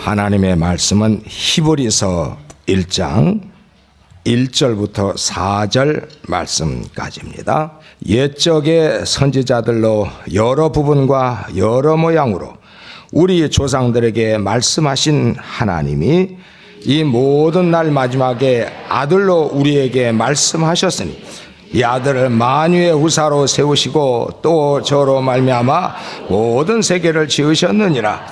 하나님의 말씀은 히브리서 1장 1절부터 4절 말씀까지입니다. 옛적의 선지자들로 여러 부분과 여러 모양으로 우리 조상들에게 말씀하신 하나님이 이 모든 날 마지막에 아들로 우리에게 말씀하셨으니 이 아들을 만유의 후사로 세우시고 또 저로 말미암아 모든 세계를 지으셨느니라.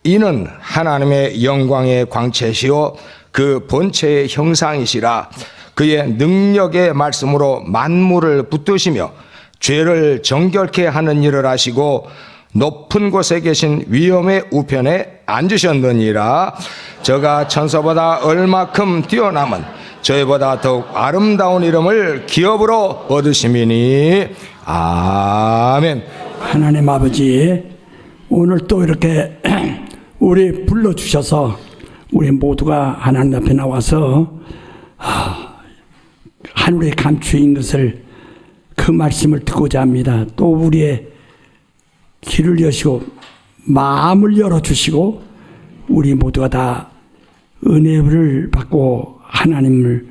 이는 하나님의 영광의 광채시요 그 본체의 형상이시라. 그의 능력의 말씀으로 만물을 붙드시며 죄를 정결케 하는 일을 하시고 높은 곳에 계신 위엄의 우편에 앉으셨느니라. 저가 천사보다 얼마큼 뛰어남은 저희보다 더욱 아름다운 이름을 기업으로 얻으심이니. 아멘. 하나님 아버지, 오늘 또 이렇게 우리 불러주셔서 우리 모두가 하나님 앞에 나와서 하늘에 감추인 것을 그 말씀을 듣고자 합니다. 또 우리의 귀를 여시고 마음을 열어주시고 우리 모두가 다 은혜를 받고 하나님을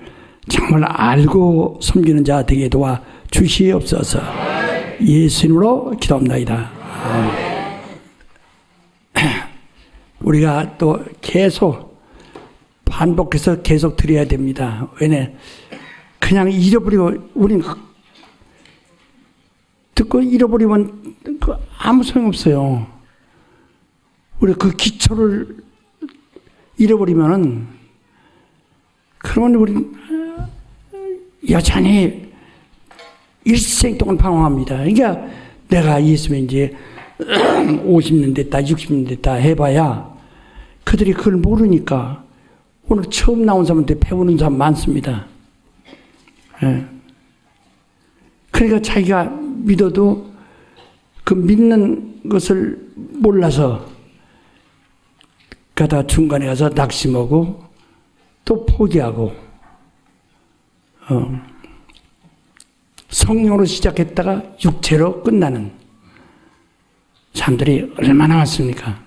정말 알고 섬기는 자 되게 도와 주시옵소서. 예수님으로 기도합니다. 우리가 또 계속 반복해서 계속 드려야 됩니다. 왜냐, 그냥 잃어버리고 우리는 듣고 잃어버리면 아무 소용없어요. 우리 그 기초를 잃어버리면은 그러면 우리는 여전히 일생 동안 방황합니다. 그러니까 내가 예수님 이제 50년 됐다 60년 됐다 해봐야 그들이 그걸 모르니까 오늘 처음 나온 사람한테 배우는 사람 많습니다. 예. 그러니까 자기가 믿어도 그 믿는 것을 몰라서 가다 중간에 가서 낙심하고 또 포기하고 성령으로 시작했다가 육체로 끝나는 사람들이 얼마나 많습니까?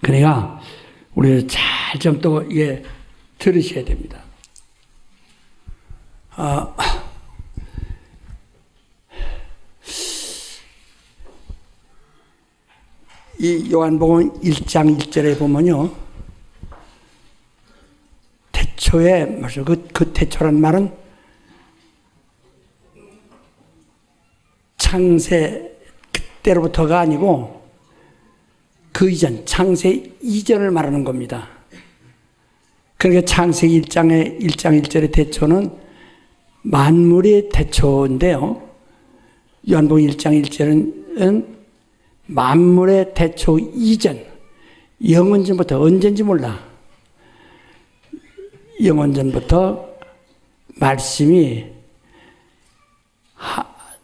그러니까 우리 잘 좀 또 예 들으셔야 됩니다. 이 요한복음 1장 1절에 보면요, 태초에 말이죠. 그 태초란 말은 창세 그때로부터가 아니고 그 이전, 창세 이전을 말하는 겁니다. 그러니까 창세기 1장 1절의 태초는 만물의 태초인데요. 요한복음 1장 1절은 만물의 태초 이전, 영원전부터, 언젠지 몰라. 영원전부터 말씀이,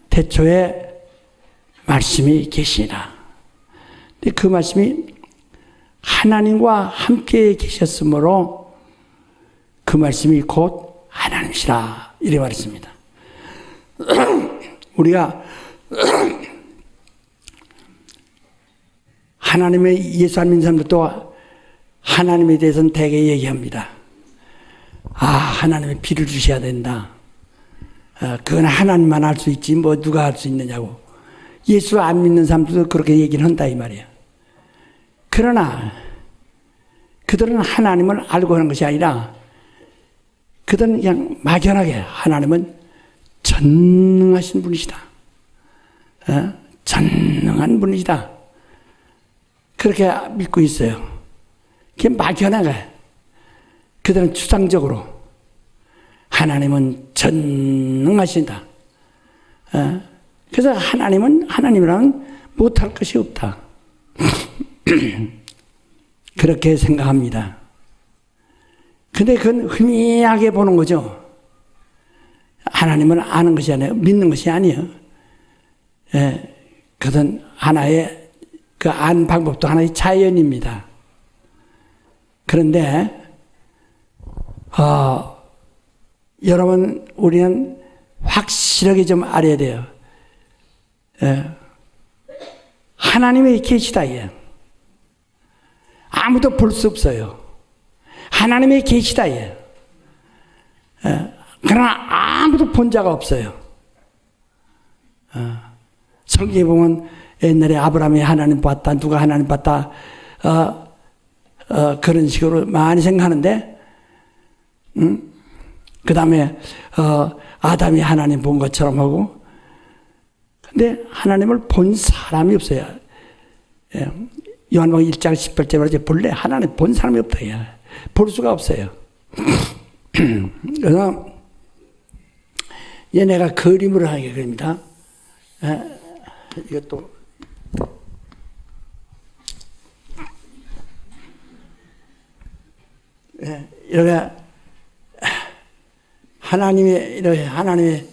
태초에 말씀이 계시나. 근데 그 말씀이 하나님과 함께 계셨으므로 그 말씀이 곧 하나님이시라. 이렇게 말했습니다. 우리가 하나님의 예수 안 믿는 사람들도 하나님에 대해서는 대개 얘기합니다. 하나님의 비를 주셔야 된다. 그건 하나님만 할 수 있지 뭐 누가 할 수 있느냐고. 예수 안 믿는 사람들도 그렇게 얘기를 한다 이 말이야. 그러나 그들은 하나님을 알고 하는 것이 아니라 그들은 그냥 막연하게 하나님은 전능하신 분이시다. 전능한 분이시다. 그렇게 믿고 있어요. 그게 막연하게. 그들은 추상적으로 하나님은 전능하신다. 그래서 하나님은 하나님이랑 못할 것이 없다. 그렇게 생각합니다. 근데 그건 희미하게 보는 거죠. 하나님은 아는 것이 아니에요. 믿는 것이 아니에요. 그것은 하나의 그 안 방법도 하나의 자연입니다. 그런데 여러분 우리는 확실하게 좀 알아야 돼요. 하나님의 계시다. 예. 아무도 볼 수 없어요. 하나님의 계시다. 예. 그러나 아무도 본 자가 없어요. 성경에 보면 옛날에 아브라함이 하나님 봤다, 누가 하나님 봤다, 그런 식으로 많이 생각하는데, 그 다음에 아담이 하나님 본 것처럼 하고, 근데 하나님을 본 사람이 없어요. 요한복음 1장 18절에 말하지, 본래 하나님 본 사람이 없다. 볼 수가 없어요. 그래서 얘네가 그림으로 하게 그립니다. 이것도 이렇게 하나님의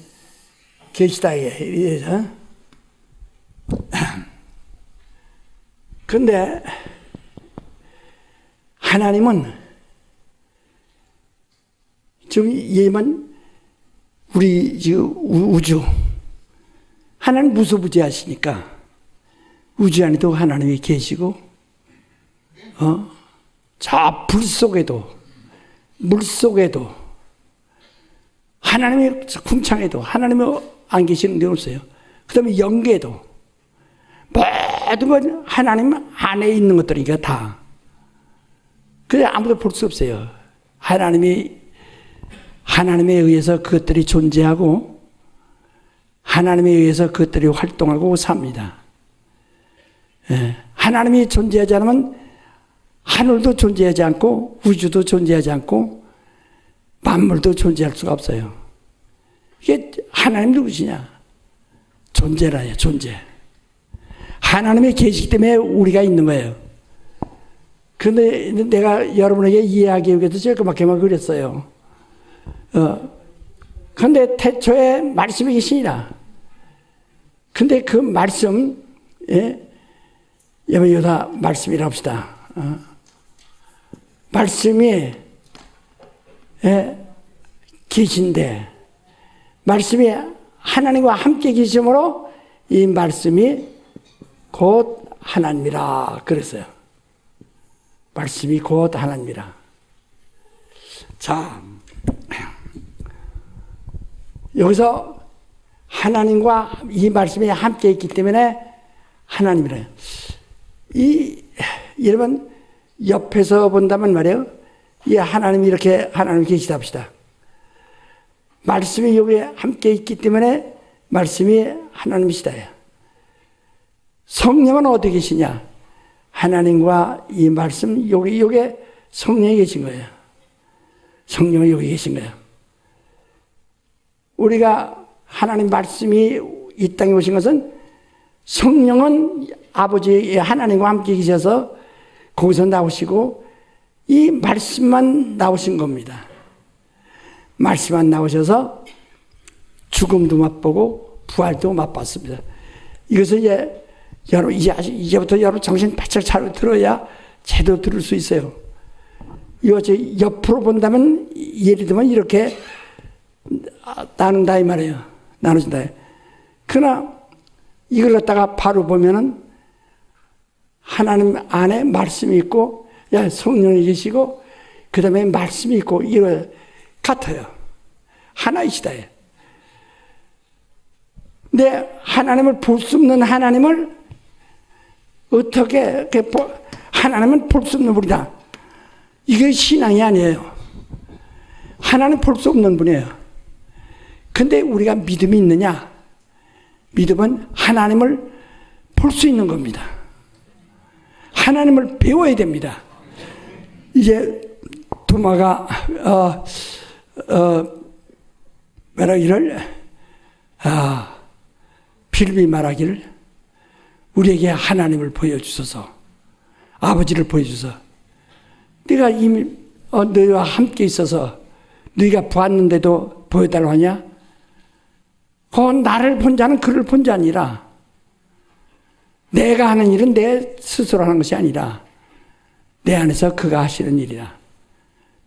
계시다에 의해서. 근데 하나님은 지금 얘만 우리 지금 우주, 하나님 무소부지하시니까 우주 안에도 하나님이 계시고, 저 불 속에도, 물 속에도, 하나님의 궁창에도 하나님이 안 계시는 데 없어요. 그 다음에 영계도, 모든 건 하나님 안에 있는 것들이니까 다. 그래 아무도 볼 수 없어요. 하나님에 의해서 그것들이 존재하고, 하나님에 의해서 그것들이 활동하고 삽니다. 하나님이 존재하지 않으면 하늘도 존재하지 않고, 우주도 존재하지 않고, 만물도 존재할 수가 없어요. 이게 하나님 누구시냐? 존재라요, 존재. 하나님의 계시기 때문에 우리가 있는 거예요. 근데 내가 여러분에게 이해하기 위해서 조그맣게만 그렸어요. 근데 태초에 말씀이 계시니라. 근데 그 말씀, 여러분 여기다 말씀이라 합시다. 말씀이 계신데, 말씀이 하나님과 함께 계심으로 이 말씀이 곧 하나님이라 그랬어요. 말씀이 곧 하나님이라. 자, 여기서 하나님과 이 말씀이 함께 있기 때문에 하나님이래요. 여러분 옆에서 본다면 말이에요. 이 하나님이 이렇게 하나님 계시다 합시다. 말씀이 여기에 함께 있기 때문에 말씀이 하나님이시다. 성령은 어디 계시냐? 하나님과 이 말씀, 여기에 성령이 계신 거예요. 성령이 여기 계신 거예요. 우리가 하나님 말씀이 이 땅에 오신 것은, 성령은 아버지 하나님과 함께 계셔서 거기서 나오시고, 이 말씀만 나오신 겁니다. 말씀만 나오셔서 죽음도 맛보고 부활도 맛봤습니다. 이것을 여러분 이제부터 여러분 정신 바짝 잘 들어야 제대로 들을 수 있어요. 이거 옆으로 본다면 예를 들면 이렇게 나눈다 이 말이에요. 나눠진다. 그러나 이걸 갖다가 바로 보면은 하나님 안에 말씀이 있고, 성령이 계시고, 그 다음에 말씀이 있고, 이거 같아요. 하나이시다. 근데 하나님을 볼 수 없는 하나님을 어떻게, 하나님은 볼 수 없는 분이다. 이게 신앙이 아니에요. 하나님 볼 수 없는 분이에요. 근데 우리가 믿음이 있느냐? 믿음은 하나님을 볼 수 있는 겁니다. 하나님을 배워야 됩니다. 이제 도마가 말하기를, 빌비 말하기를, 우리에게 하나님을 보여주소서, 아버지를 보여주소서. 네가 이미 너희와 함께 있어서 네가 보았는데도 보여달라고 하냐? 그건 나를 본 자는 그를 본 자 아니라, 내가 하는 일은 내 스스로 하는 것이 아니라 내 안에서 그가 하시는 일이라.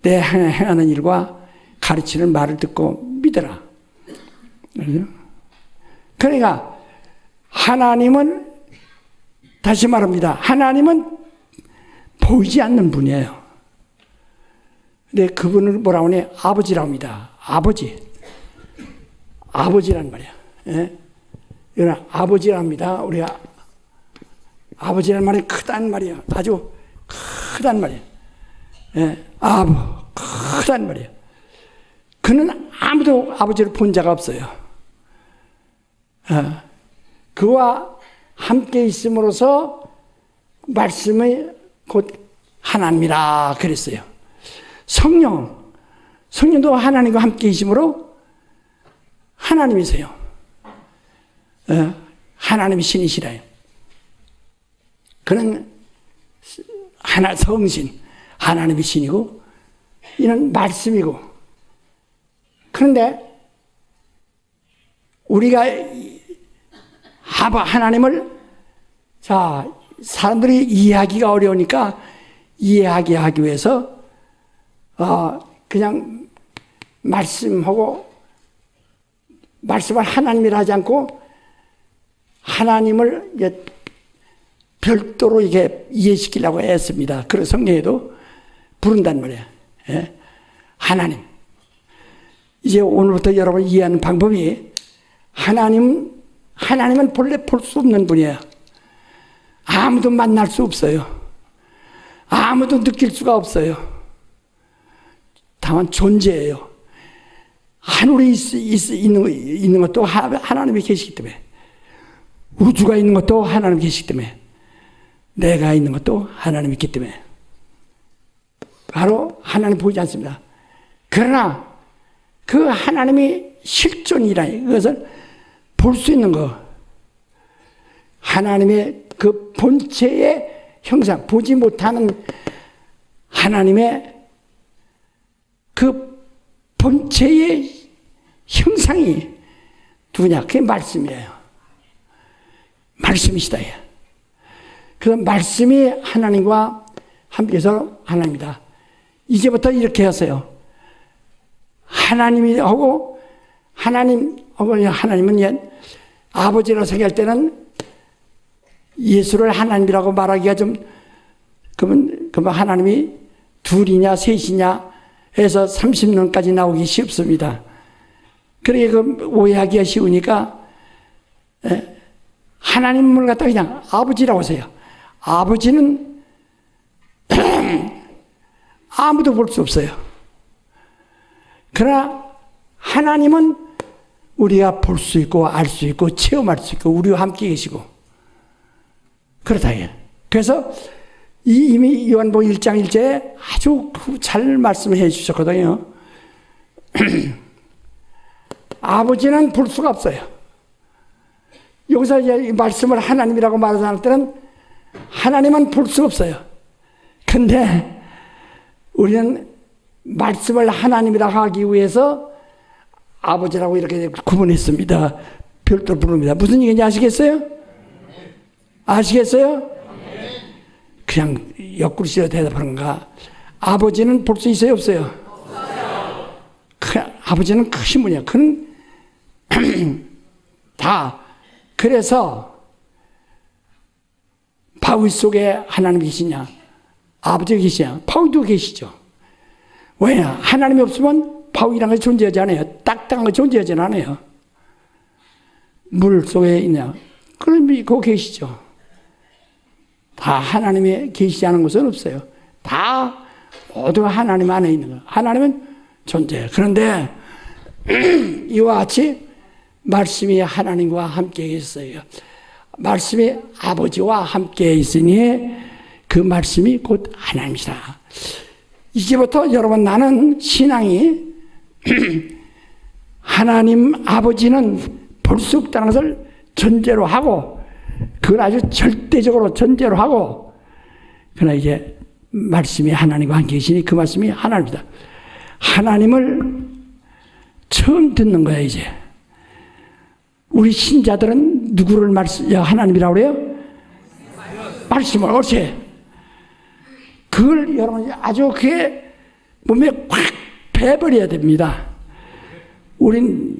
내 행하는 일과 가르치는 말을 듣고 믿어라. 그러니까 하나님은, 다시 말합니다. 하나님은 보이지 않는 분이에요. 근데 그분을 뭐라고 하냐? 아버지라고 합니다. 아버지. 아버지란 말이야. 예? 이건 아버지라 합니다. 우리가 아버지란 말이 크단 말이야. 아주 크단 말이야. 예? 크단 말이야. 그는 아무도 아버지를 본 자가 없어요. 그와 함께 있음으로써 말씀이 곧 하나님이라 그랬어요. 성령도 하나님과 함께 있으므로 하나님이세요. 하나님이 신이시라요. 그는 성신, 하나님이 신이고 이는 말씀이고. 그런데 우리가 하나님을 사람들이 이해하기가 어려우니까 이해하게 하기 위해서 그냥 말씀을 하나님이라 하지 않고 하나님을 별도로 이게 이해시키려고 했습니다. 그래서 성경에도 부른단 말이에요. 예? 하나님. 이제 오늘부터 여러분 이해하는 방법이 하나님은 본래 볼 수 없는 분이에요. 아무도 만날 수 없어요. 아무도 느낄 수가 없어요. 다만 존재예요. 하늘이 있는 것도 하나님이 계시기 때문에, 우주가 있는 것도 하나님이 계시기 때문에, 내가 있는 것도 하나님이 있기 때문에 바로 하나님 보이지 않습니다. 그러나 그 하나님이 실존이라니, 그것을 볼 수 있는 것, 하나님의 그 본체의 형상, 보지 못하는 하나님의 그 본체의 형상이 누구냐? 그게 말씀이에요. 말씀이시다. 그 말씀이 하나님과 함께해서 하나님이다. 이제부터 이렇게 하세요. 하나님은 아버지라고 생각할 때는 예수를 하나님이라고 말하기가 좀, 그러면 하나님이 둘이냐 셋이냐 해서 30년까지 나오기 쉽습니다. 그러게 오해하기가 쉬우니까 하나님을 갖다 그냥 아버지라고 하세요. 아버지는 아무도 볼 수 없어요. 그러나 하나님은 우리가 볼 수 있고 알 수 있고 체험할 수 있고 우리와 함께 계시고 그렇다. 그래서 이미 요한복음 1장 1절에 아주 잘 말씀해 주셨거든요. 아버지는 볼 수가 없어요. 여기서 이 말씀을 하나님이라고 말하는 때는 하나님은 볼 수가 없어요. 근데 우리는 말씀을 하나님이라고 하기 위해서 아버지라고 이렇게 구분했습니다. 별도로 부릅니다. 무슨 얘기인지 아시겠어요? 아시겠어요? 그냥 옆구리로 대답하는가? 아버지는 볼 수 있어요? 없어요? 아버지는 크신 분이야. 그는 다. 그래서 바위 속에 하나님 계시냐? 아버지가 계시냐? 바위도 계시죠. 왜? 하나님이 없으면 바위라는 것이 존재하지 않아요. 딱딱한 것이 존재하지 않아요. 물 속에 있냐? 그럼 거기 계시죠. 다 하나님이 계시지 않은 것은 없어요. 다 모두 하나님 안에 있는 거예요. 하나님은 존재해요. 그런데 이와 같이 말씀이 하나님과 함께 있어요. 말씀이 아버지와 함께 있으니 그 말씀이 곧 하나님이시라. 이제부터 여러분, 나는 신앙이 하나님 아버지는 볼 수 없다는 것을 전제로 하고, 그걸 아주 절대적으로 전제로 하고, 그러나 이제 말씀이 하나님과 함께 계시니 그 말씀이 하나님이다. 하나님을 처음 듣는 거야. 이제 우리 신자들은 누구를 하나님이라고 그래요? 말씀을. 옳지. 그걸 여러분 아주 그게 몸에 확 배버려야 됩니다. 우린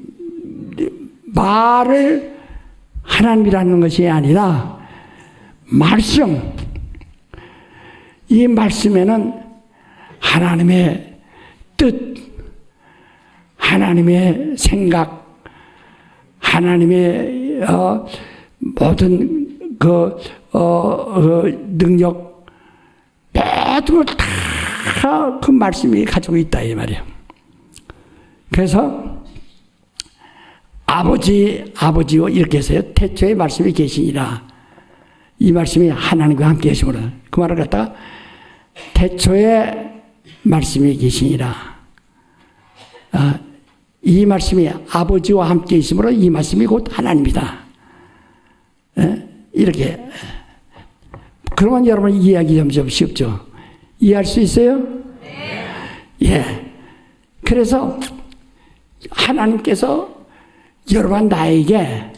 말을 하나님이라는 것이 아니라 말씀. 이 말씀에는 하나님의 뜻, 하나님의 생각, 하나님의 모든 능력, 모든 걸 다 그 말씀이 가지고 있다 이 말이에요. 그래서 아버지요 이렇게 해서요. 태초에 말씀이 계시니라. 이 말씀이 하나님과 함께 계시므로 그 말을 갖다가 태초에 말씀이 계시니라. 이 말씀이 아버지와 함께 있으므로 이 말씀이 곧 하나님이다. 이렇게. 그러면 여러분 이해하기 좀 쉽죠? 이해할 수 있어요? 네. 예. 그래서 하나님께서 여러분 나에게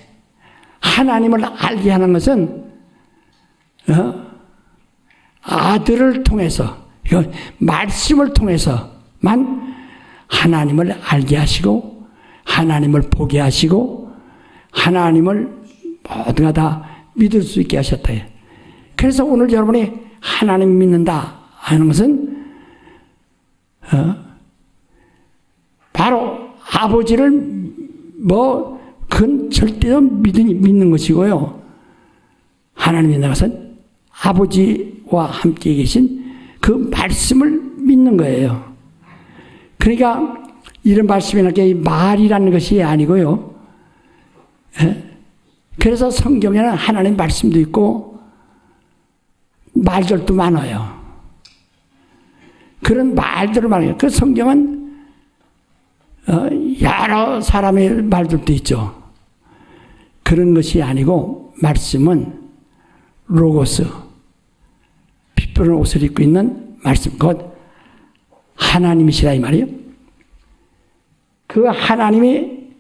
하나님을 알게 하는 것은 아들을 통해서, 말씀을 통해서만 하나님을 알게 하시고 하나님을 보게 하시고 하나님을 모두가 다 믿을 수 있게 하셨다. 그래서 오늘 여러분이 하나님 믿는다 하는 것은 바로 아버지를 그건 절대로 믿는 것이고요. 하나님 믿는 것은 아버지와 함께 계신 그 말씀을 믿는 거예요. 그러니까 이런 말씀이라는 게 말이라는 것이 아니고요. 그래서 성경에는 하나님 말씀도 있고 말들도 많아요. 그런 말들을 말해요. 그 성경은 여러 사람의 말들도 있죠. 그런 것이 아니고 말씀은 로고스, 빛부른 옷을 입고 있는 말씀, 곧 하나님이시라 이 말이에요. 그 하나님이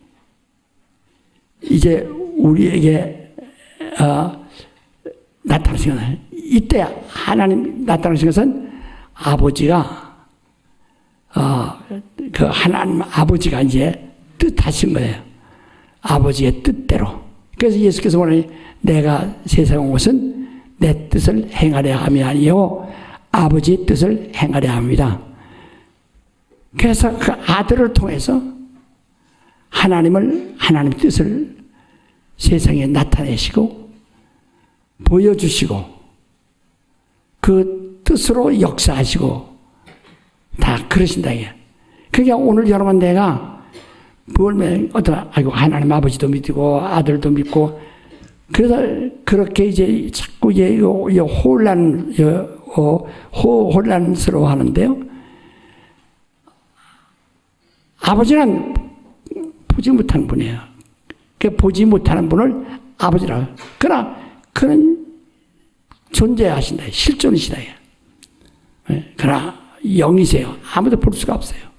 이제 우리에게 나타나신 것은, 이때 하나님 나타나신 것은 아버지가 그 하나님 아버지가 이제 뜻하신 거예요. 아버지의 뜻대로. 그래서 예수께서 말하니 내가 세상에 온 것은 내 뜻을 행하려 함이 아니요 아버지의 뜻을 행하려 합니다. 그래서 그 아들을 통해서 하나님 뜻을 세상에 나타내시고 보여주시고 그 뜻으로 역사하시고 다 그러신다. 그러니까 오늘 여러분 내가 아이고 하나님 아버지도 믿고 아들도 믿고 그래서 그렇게 이제 자꾸 혼란스러워 하는데요. 아버지는 보지 못하는 분이에요. 그 보지 못하는 분을 아버지라고. 그러나 그는 존재하신다. 실존이시다. 그러나 영이세요. 아무도 볼 수가 없어요.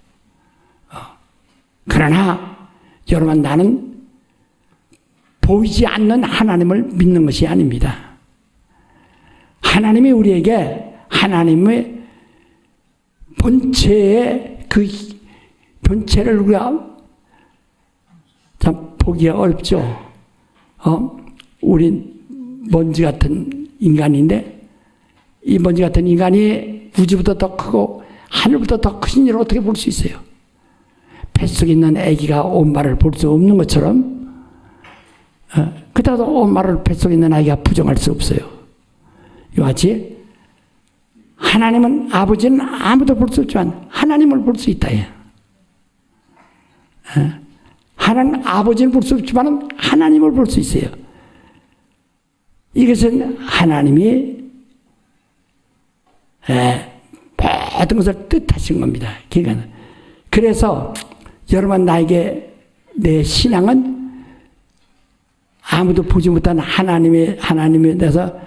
그러나 여러분 나는 보이지 않는 하나님을 믿는 것이 아닙니다. 하나님이 우리에게 하나님의 본체의 그 본체를 우리가 참 보기가 어렵죠. 우린 먼지 같은 인간인데 이 먼지 같은 인간이 우주보다 더 크고 하늘보다 더 크신 일을 어떻게 볼 수 있어요? 뱃속에 있는 아기가 엄마를 볼 수 없는 것처럼 그렇다고 엄마를 뱃속에 있는 아기가 부정할 수 없어요. 이와 같이 하나님은 아버지는 아무도 볼 수 없지만 하나님을 볼 수 있다. 하나님 아버지를 볼 수 없지만 하나님을 볼 수 있어요. 이것은 하나님이 모든 것을 뜻하신 겁니다. 그래서 여러분 나에게 내 신앙은 아무도 보지 못한 하나님에 대해서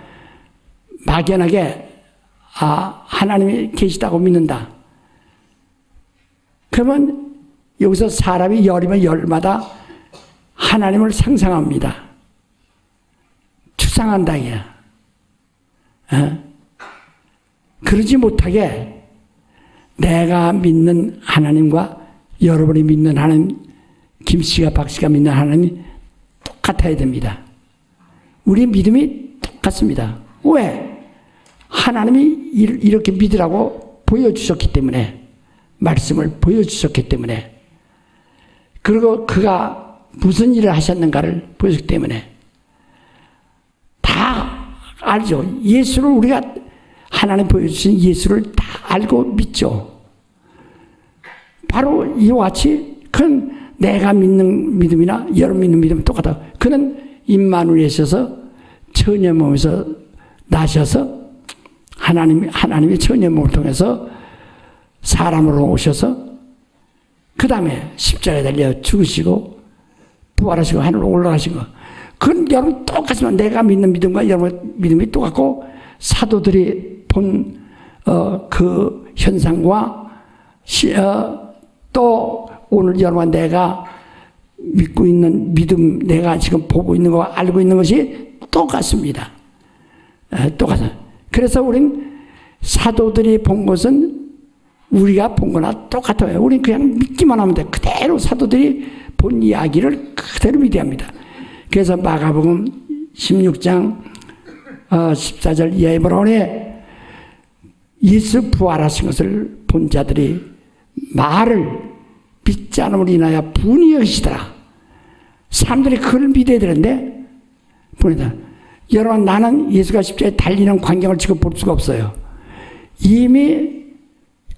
막연하게 하나님이 계시다고 믿는다. 그러면 여기서 사람이 열이면 열마다 하나님을 상상합니다. 추상한다 이야. 그러지 못하게 내가 믿는 하나님과 여러분이 믿는 하나님, 김씨가 박씨가 믿는 하나님이 똑같아야 됩니다. 우리 믿음이 똑같습니다. 왜? 하나님이 이렇게 믿으라고 보여주셨기 때문에, 말씀을 보여주셨기 때문에, 그리고 그가 무슨 일을 하셨는가를 보여줬기 때문에 다 알죠. 예수를 우리가 하나님 보여주신 예수를 다 알고 믿죠. 바로 이와 같이 그는 내가 믿는 믿음이나 여러분 믿는 믿음은 똑같아. 그는 임마누엘에서 처녀 몸에서 나셔서 하나님의 처녀 몸을 통해서 사람으로 오셔서 그 다음에 십자가에 달려 죽으시고 부활하시고 하늘로 올라가신 거. 그건 여러분 똑같지만 내가 믿는 믿음과 여러분 믿음이 똑같고 사도들이 본 그 현상과 또 오늘 여러분 내가 믿고 있는 믿음, 내가 지금 보고 있는 거 알고 있는 것이 똑같습니다. 똑같아요. 그래서 우린 사도들이 본 것은 우리가 본 거나 똑같아요. 우린 그냥 믿기만 하면 돼. 그대로 사도들이 본 이야기를 그대로 믿어야 합니다. 그래서 마가복음 16장 14절 이하에 뭐라고 해? 예수 부활하신 것을 본 자들이 말을 믿지 않음으로 인하여 분이하시더라. 사람들이 그걸 믿어야 되는데 분이다. 여러분 나는 예수가 십자가에 달리는 광경을 지금 볼 수가 없어요. 이미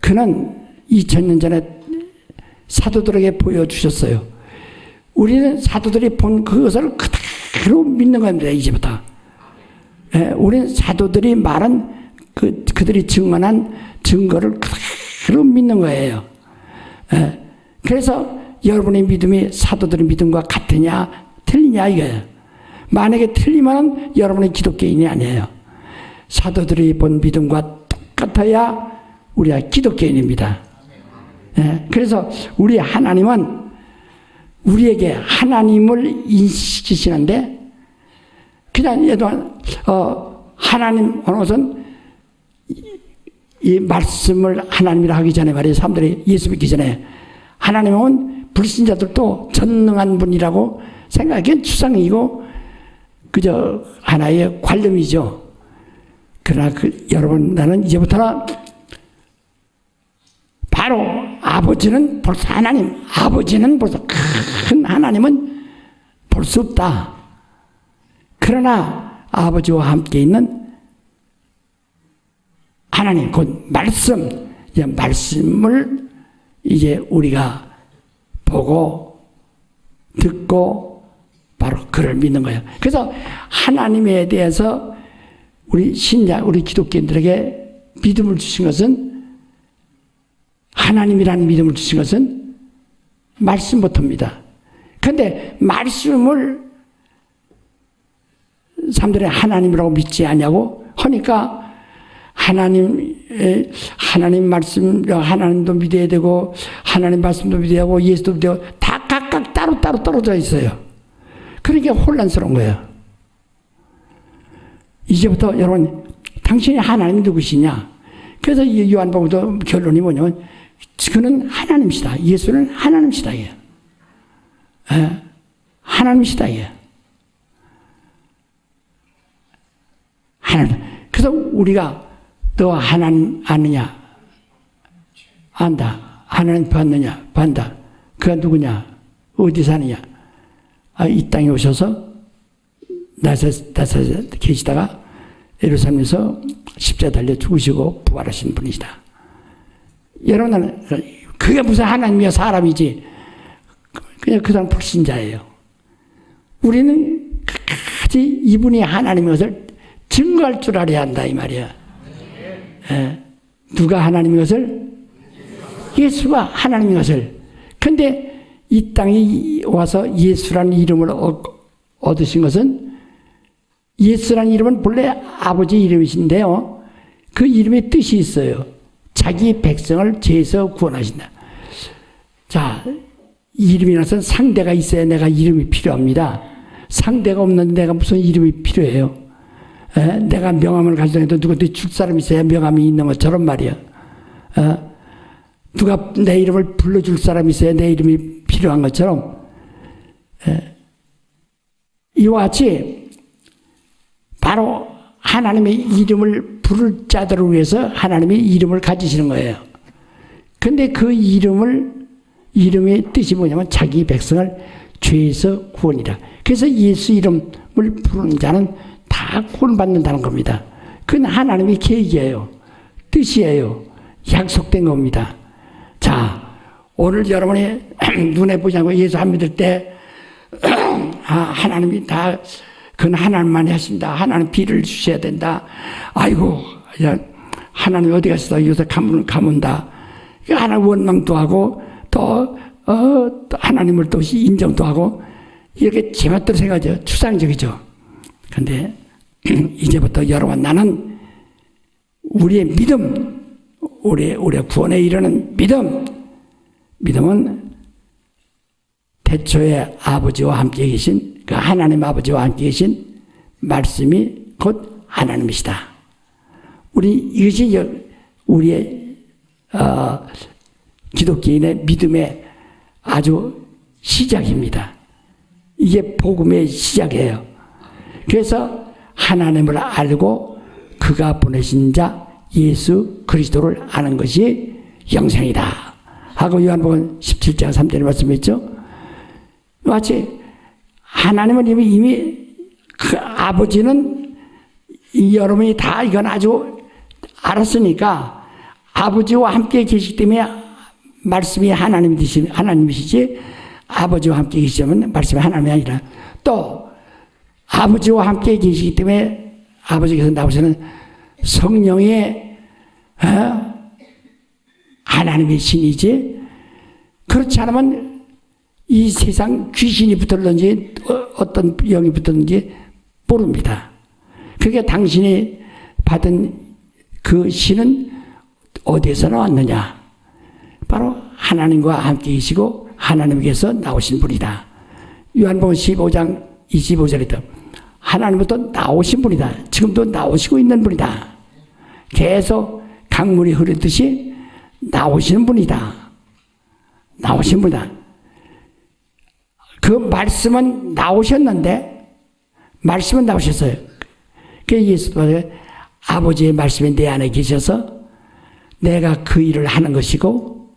그는 2000년 전에 사도들에게 보여주셨어요. 우리는 사도들이 본 그것을 그대로 믿는 겁니다. 이제부터. 우리는 사도들이 말한 그들이 증언한 증거를 그대로 믿는 거예요. 그래서 여러분의 믿음이 사도들의 믿음과 같으냐 틀리냐 이거예요. 만약에 틀리면 여러분의 기독교인이 아니에요. 사도들이 본 믿음과 똑같아야 우리가 기독교인입니다. 그래서 우리 하나님은 우리에게 하나님을 인식시키시는데 그냥 얘도 하나님 어느 것은 이 말씀을 하나님이라 하기 전에 말이에요. 사람들이 예수 믿기 전에 하나님은 불신자들도 전능한 분이라고 생각하기엔 추상이고 그저 하나의 관념이죠. 그러나 여러분 나는 이제부터는 바로 아버지는 벌써 하나님, 아버지는 벌써 큰 하나님은 볼 수 없다. 그러나 아버지와 함께 있는 하나님, 곧 말씀, 이제 말씀을 이제 우리가 보고 듣고 바로 그를 믿는 거예요. 그래서 하나님에 대해서 우리 신자, 우리 기독교인들에게 믿음을 주신 것은 하나님이라는 믿음을 주신 것은 말씀부터입니다. 그런데 말씀을 사람들이 하나님이라고 믿지 않냐고 하니까 하나님 말씀, 하나님도 믿어야 되고 하나님 말씀도 믿어야 하고 예수도 믿어야 하고 다 각각 따로따로 떨어져 있어요. 그러니까 혼란스러운 거예요. 이제부터 여러분 당신이 하나님이 누구시냐? 그래서 요한복음도 결론이 뭐냐면 그는 하나님이시다. 예수는 하나님이시다. 하나님이시다. 하나님. 그래서 우리가 너 하나님 아느냐? 안다. 하나님 봤느냐? 반다. 그가 누구냐? 어디 사느냐? 이 땅에 오셔서 나사렛에 계시다가 예루살렘에서 십자가 달려 죽으시고 부활하신 분이시다. 여러분은 그게 무슨 하나님이야 사람이지. 그냥 그 사람 불신자예요. 우리는 끝까지 이분이 하나님인 것을 증거할 줄 알아야 한다 이 말이야. 누가 하나님인 것을? 예수가 하나님인 것을. 근데 이 땅에 와서 예수라는 이름을 얻으신 것은 예수라는 이름은 본래 아버지 이름이신데요. 그 이름의 뜻이 있어요. 자기 백성을 죄에서 구원하신다. 자, 이름이라서는 상대가 있어야 내가 이름이 필요합니다. 상대가 없는데 내가 무슨 이름이 필요해요? 내가 명함을 가져다녀도 누구한테 줄 사람이 있어야 명함이 있는 것처럼 말이야. 누가 내 이름을 불러줄 사람이 있어야 내 이름이 필요한 것처럼 이와 같이 바로 하나님의 이름을 부를 자들을 위해서 하나님의 이름을 가지시는 거예요. 근데 그 이름의 뜻이 뭐냐면 자기 백성을 죄에서 구원이라. 그래서 예수 이름을 부르는 자는 다 구원받는다는 겁니다. 그건 하나님의 계획이에요. 뜻이에요. 약속된 겁니다. 자, 오늘 여러분이 눈에 보지 않고 예수 안 믿을 때 하나님이 다 그건 하나님만이 하신다. 하나님 비를 주셔야 된다. 아이고, 야, 하나님 어디 가시다. 요새 가문다. 하나님 원망도 하고 또 하나님을 또 인정도 하고 이렇게 제멋대로 생각하죠. 추상적이죠. 그런데 이제부터 여러분 나는 우리의 믿음, 우리의 구원에 이르는 믿음은 태초에 아버지와 함께 계신 그 하나님 아버지와 함께 계신 말씀이 곧 하나님이시다. 이것이 우리의 기독교인의 믿음의 아주 시작입니다. 이게 복음의 시작이에요. 그래서 하나님을 알고 그가 보내신 자 예수 그리스도를 아는 것이 영생이다 하고 요한복음 17장 3절에 말씀했죠. 마치 하나님은 이미 그 아버지는 여러분이 다 이건 아주 알았으니까 아버지와 함께 계시기 때문에 말씀이 하나님이시지 아버지와 함께 계시면 말씀이 하나님이 아니라 또 아버지와 함께 계시기 때문에 아버지께서 나오시는 성령의 하나님의 신이지 그렇지 않으면 이 세상 귀신이 붙었는지 어떤 영이 붙었는지 모릅니다. 그게 당신이 받은 그 신은 어디에서 나왔느냐? 바로 하나님과 함께 계시고 하나님께서 나오신 분이다. 요한복음 15장 25절에도 하나님부터 나오신 분이다. 지금도 나오시고 있는 분이다. 계속 강물이 흐르듯이 나오시는 분이다. 나오신 분이다. 그 말씀은 나오셨는데 말씀은 나오셨어요. 그 예수도 아버지의 말씀이 내 안에 계셔서 내가 그 일을 하는 것이고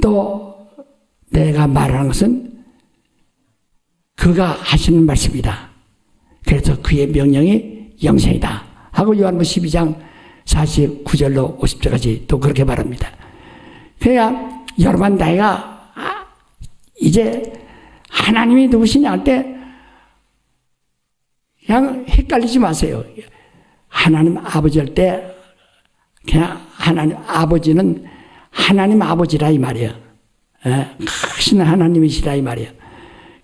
또 내가 말하는 것은 그가 하시는 말씀이다. 그래서 그의 명령이 영생이다 하고 요한복음 12장 49절로 50절까지 또 그렇게 말합니다. 그러니까 여러분 나이가 이제 하나님이 누구시냐 할 때 그냥 헷갈리지 마세요. 하나님 아버지 할 때 그냥 하나님 아버지는 하나님 아버지라 이 말이에요. 크신 하나님이시라 이 말이에요.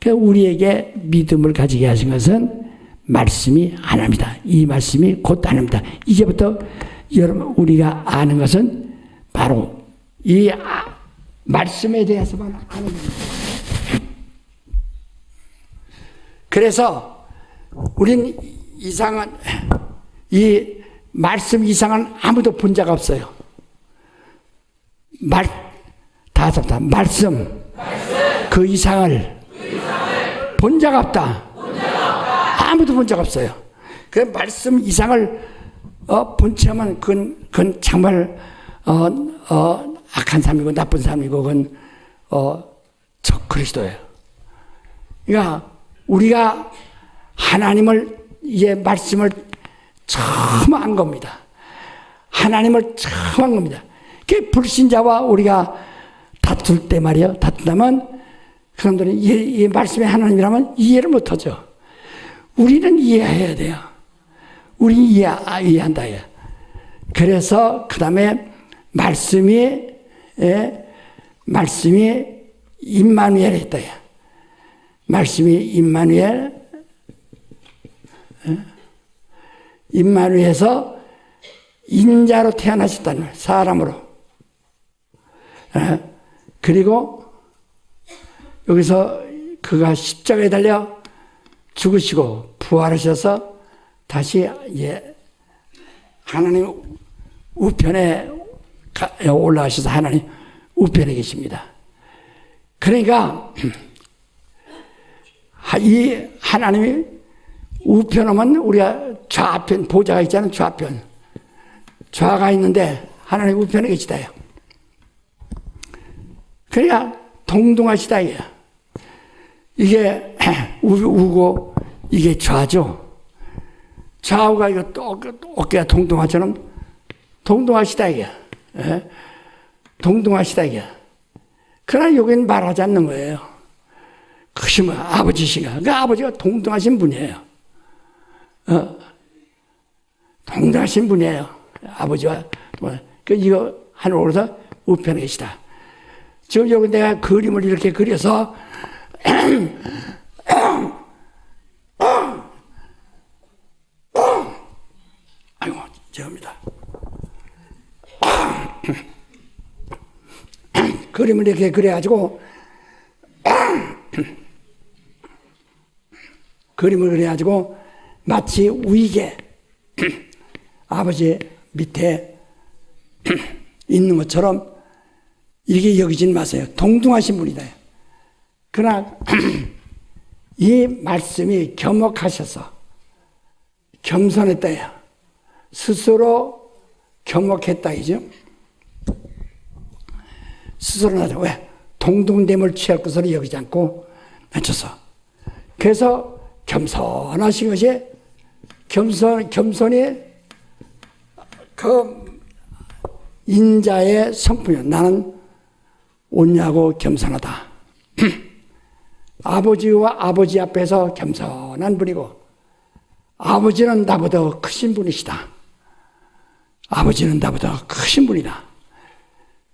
그러니까 우리에게 믿음을 가지게 하신 것은 말씀이 하나님이다. 이 말씀이 곧 하나님이다. 이제부터 여러분 우리가 아는 것은 바로 이 말씀에 대해서만 아는 겁니다. 그래서 우린 이 말씀 이상은 아무도 본 자가 없어요. 말씀. 그 이상을 본 자가 없다. 아무도 본 자가 없어요. 그 말씀 이상을 본 체험은 그건 정말 악한 삶이고 나쁜 삶이고 그건 적 그리스도예요. 그러니까 우리가 하나님을 이제 말씀을 처음 한 겁니다. 하나님을 처음 한 겁니다. 그 불신자와 우리가 다툴 때 말이에요. 다투다면 그 사람들은 이 말씀의 하나님이라면 이해를 못하죠. 우리는 이해해야 돼요. 우리 이해한다. 그래서 그 다음에 말씀이 임마누엘 했다. 말씀이 임마누엘에서 인자로 태어나셨다는 거예요. 사람으로. 그리고 여기서 그가 십자가에 달려 죽으시고 부활하셔서 다시 하나님 우편에 올라가셔서 하나님 우편에 계십니다. 그러니까 이 하나님이 우편하면 우리가 좌편, 보좌가 있잖아요. 좌편. 좌가 있는데 하나님 우편에 계시다요. 그러니까 동등하시다. 이게 우고 이게 좌죠. 좌우가 이거 어깨가 동등하처럼 동등하시다. 이게. 동등하시다. 이게. 그러나 여기는 말하지 않는 거예요. 크시면 아버지시가. 그 아버지가 동등하신 분이에요. 동등하신 분이에요. 아버지와. 이거 하늘로서 우편에 계시다. 지금 여기 내가 그림을 이렇게 그려서 아이고, 죄송합니다. 그림을 이렇게 그려가지고 그림을 그려가지고 마치 위계 아버지 밑에 있는 것처럼 이렇게 여기진 마세요. 동등하신 분이다. 그러나 이 말씀이 겸허하셔서 겸손했다요. 스스로 겸허했다 이죠. 스스로 나죠. 왜? 동등됨을 취할 것으로 여기지 않고 낮춰서. 그래서 겸손하신 것이 겸손이 그 인자의 성품이에요. 나는 온유하고 겸손하다. 아버지와 아버지 앞에서 겸손한 분이고 아버지는 나보다 크신 분이시다. 아버지는 나보다 크신 분이다.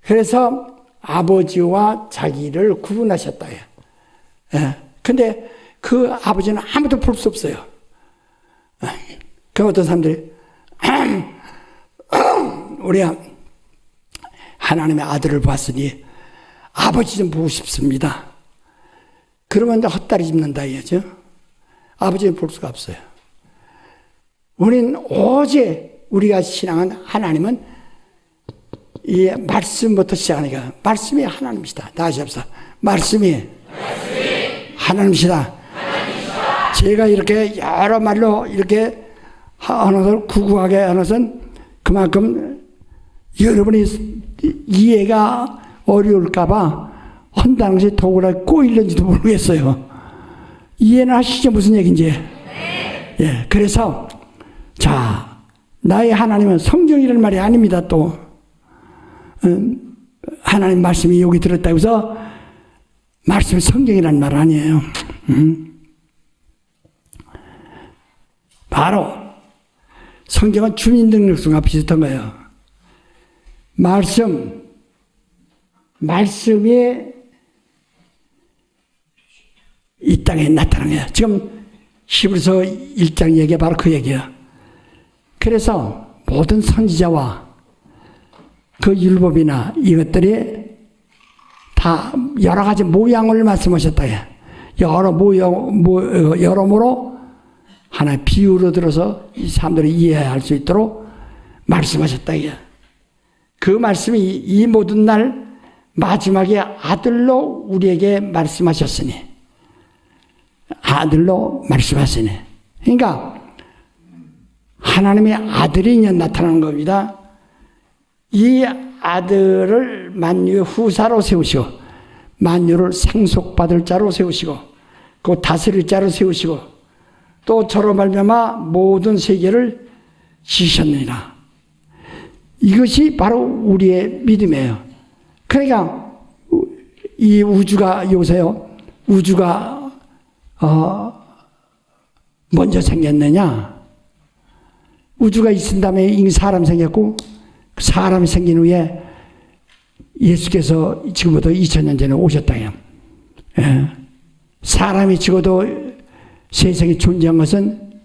그래서 아버지와 자기를 구분하셨다. 근데 그 아버지는 아무도 볼 수 없어요. 그 어떤 사람들이 우리가 하나님의 아들을 봤으니 아버지 좀 보고 싶습니다. 그러면 헛다리 짚는다 이거죠. 아버지는 볼 수가 없어요. 우리는 오직 우리가 신앙한 하나님은 이 말씀부터 시작하니까 말씀이 하나님이시다. 다시 합시다. 말씀이 하나님이시다. 제가 이렇게 여러 말로 이렇게 하는 걸 구구하게 하는 것은 그만큼 여러분이 이해가 어려울까봐 한다는 것이 더구나 꼬이는지도 모르겠어요. 이해는 하시죠? 무슨 얘기인지. 예, 그래서 자, 나의 하나님은 성경이라는 말이 아닙니다. 또 하나님 말씀이 여기 들었다고 해서 말씀이 성경이라는 말 아니에요. 바로 성경은 주민등록증과 비슷한 거예요. 말씀이 이 땅에 나타난 거예요. 지금 히브리서 1장 얘기가 바로 그 얘기예요. 그래서 모든 선지자와 그 율법이나 이것들이 다 여러 가지 모양을 말씀하셨다. 여러모로 하나의 비유로 들어서 이 사람들이 이해할 수 있도록 말씀하셨다. 그 말씀이 이 모든 날 마지막에 아들로 우리에게 말씀하셨으니. 아들로 말씀하시니. 그러니까 하나님의 아들이 이제 나타나는 겁니다. 이 아들을 만유의 후사로 세우시고 만유를 상속받을 자로 세우시고 그 다스릴 자로 세우시고 또 저로 말미암아 모든 세계를 지으셨느니라. 이것이 바로 우리의 믿음이에요. 그러니까 이 우주가 요새요. 우주가 먼저 생겼느냐? 우주가 있은 다음에 사람 생겼고 사람이 생긴 후에 예수께서 지금부터 2000년 전에 오셨다. 예. 사람이 죽어도 세상에 존재한 것은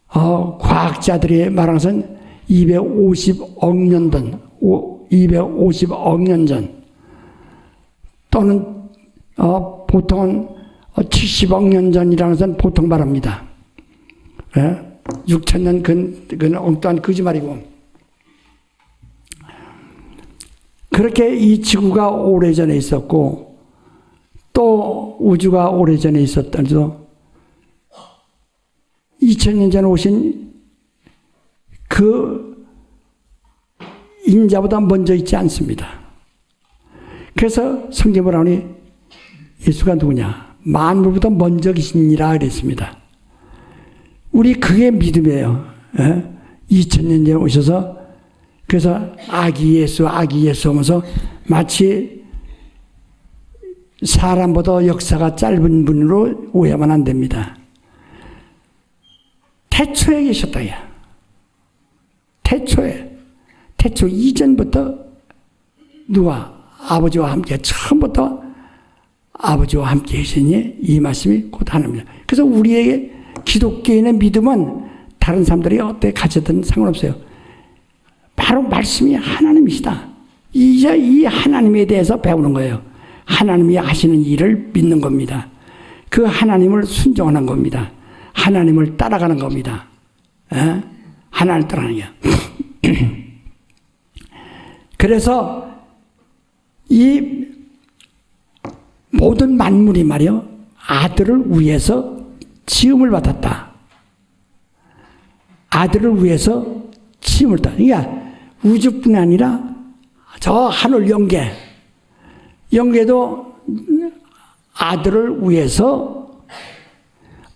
과학자들이 말하는 것은 250억 년 전, 250억 년 전 또는 보통은 70억 년 전이라는 것은 보통 말합니다. 6000년 그건 엉뚱한 거짓말이고 그렇게 이 지구가 오래전에 있었고 또 우주가 오래전에 있었던지도 2000년 전에 오신 그 인자보다 먼저 있지 않습니다. 그래서 성경에 보니 예수가 누구냐? 만물보다 먼저 계시니라 그랬습니다. 우리 그게 믿음이에요. 2000년 전에 오셔서 그래서 아기 예수 하면서 마치 사람보다 역사가 짧은 분으로 오해하면 안 됩니다. 태초에 계셨다. 태초 이전부터 누가 아버지와 함께 처음부터 아버지와 함께 계시니 이 말씀이 곧 하나님이다. 그래서 우리에게 기독교인의 믿음은 다른 사람들이 어떻게 가졌든 상관없어요. 바로 말씀이 하나님이시다. 이제 이 하나님에 대해서 배우는 거예요. 하나님이 하시는 일을 믿는 겁니다. 그 하나님을 순종하는 겁니다. 하나님을 따라가는 겁니다. 하나님을 따라가는 게. 그래서 이 모든 만물이 말이요 아들을 위해서 지음을 받았다. 아들을 위해서 지음을 받았다. 그러니까 우주뿐 아니라 저 하늘 영계도 아들을 위해서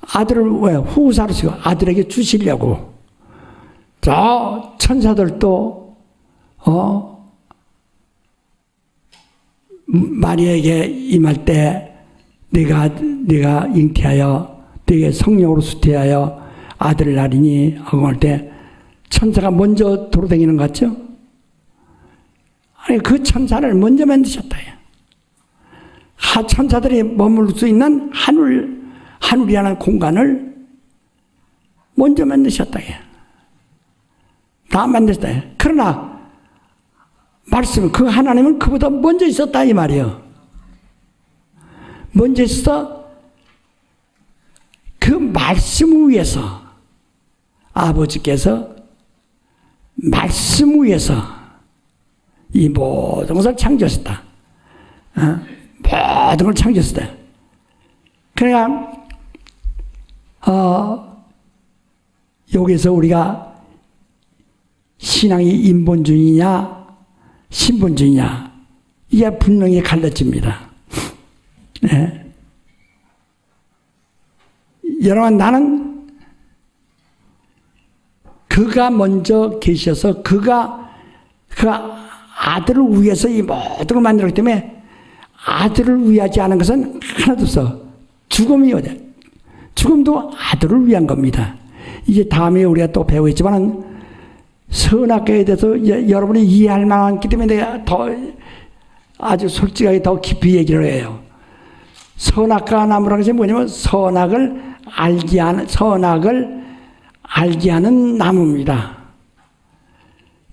아들을 왜 후사로 쓰고 아들에게 주시려고 저 천사들도 마리아에게 임할 때 네가 잉태하여 네게 성령으로 수태하여 아들을 낳으니 하고 할 때 천사가 먼저 돌아다니는 것 같죠? 아니 그 천사를 먼저 만드셨다. 천사들이 머물 수 있는 하늘이라는 공간을 먼저 만드셨다. 다 만드셨다. 그러나 말씀 그 하나님은 그보다 먼저 있었다 이 말이에요. 먼저 있어 그 말씀 위에서 아버지께서 말씀 위에서 이 모든 것을 창조하셨다. 모든 걸 창조했다. 그러니까 여기서 우리가 신앙이 인본주의냐 신본주의냐 이게 분명히 갈라집니다. 네. 여러분 나는 그가 먼저 계셔서 그가 그 아들을 위해서 이 모든 걸 만들었기 때문에 아들을 위하지 않은 것은 하나도 없어. 죽음이 어디야? 죽음도 아들을 위한 겁니다. 이제 다음에 우리가 또 배우겠지만 선악과에 대해서 여러분이 이해할 만하기 때문에 내가 더 아주 솔직하게 더 깊이 얘기를 해요. 선악과 나무라는 것이 뭐냐면 선악을 알게 하는 나무입니다.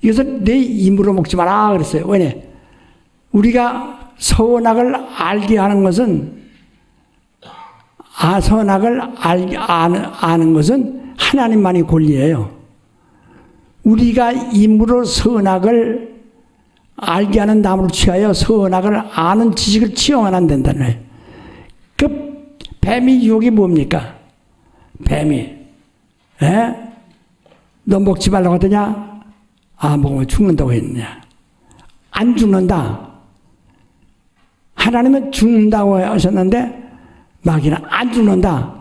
이것을 내 입으로 먹지 마라 그랬어요. 왜냐? 우리가 선악을 알게 하는 것은 선악을 아는 것은 하나님만이 권리예요. 우리가 입으로 선악을 알게 하는 나무를 취하여 선악을 아는 지식을 취하면 안 된다는 거예요. 그 뱀이 유혹이 뭡니까? 뱀이 너 먹지 말라고 하더냐? 먹으면 죽는다고 했느냐? 안 죽는다. 하나님은 죽는다고 하셨는데 마귀는 안 죽는다.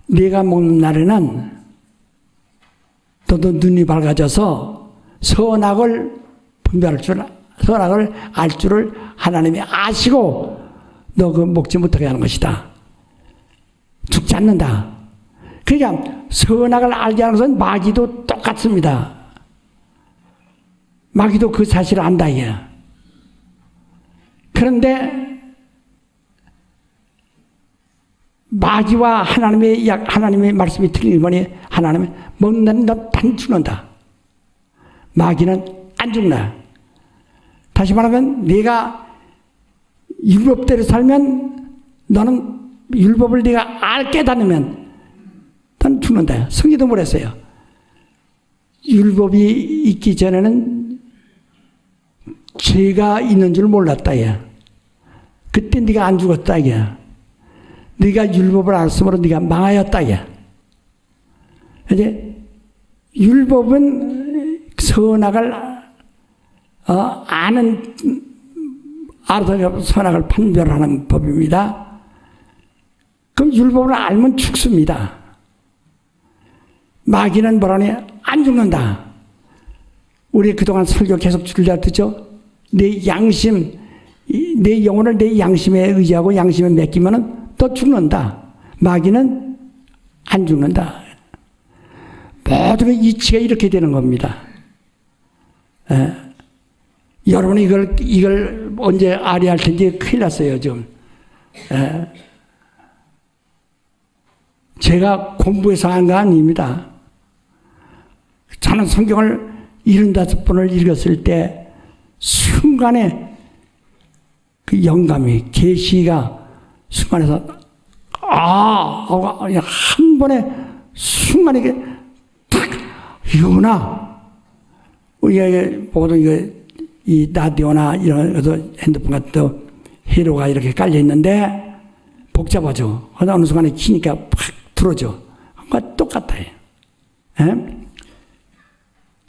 네가 먹는 날에는 너도 눈이 밝아져서 선악을 분별할 선악을 알 줄을 하나님이 아시고 너 그 먹지 못하게 하는 것이다. 죽지 않는다. 그러니까 선악을 알게 하는 것은 마귀도 똑같습니다. 마귀도 그 사실을 안다 이게. 그런데 마귀와 하나님의 말씀이 틀린 거니 하나님은 먹는 넌 반 죽는다. 마귀는 안 죽는다. 다시 말하면 네가 율법대로 살면 너는 율법을 네가 알게 다니면 넌 죽는다. 성경도 그랬어요. 율법이 있기 전에는 죄가 있는 줄 몰랐다. 야. 그때 네가 안 죽었다. 야. 네가 율법을 알았으므로 네가 망하였다. 야. 이제 율법은 선악을 아는 알아서 선악을 판별하는 법입니다. 그럼 율법을 알면 죽습니다. 마귀는 뭐라니? 안 죽는다. 우리 그동안 설교 계속 줄자 듣죠? 내 양심, 내 영혼을 내 양심에 의지하고 양심에 맡기면은 또 죽는다. 마귀는 안 죽는다. 모든 이치가 이렇게 되는 겁니다. 여러분이 이걸 언제 알아야 할 텐지 큰일 났어요, 지금. 제가 공부해서 한 거 아닙니다. 저는 성경을 75번을 읽었을 때 순간에 그 영감이, 계시가 순간에서 한 번에 순간에 이게 탁 이거구나. 우리가 모든 이 라디오나 이런 것도 핸드폰 같은 데 회로가 이렇게 깔려 있는데 복잡하죠. 어느 순간에 키니까 팍 들어져. 그거 똑같아요.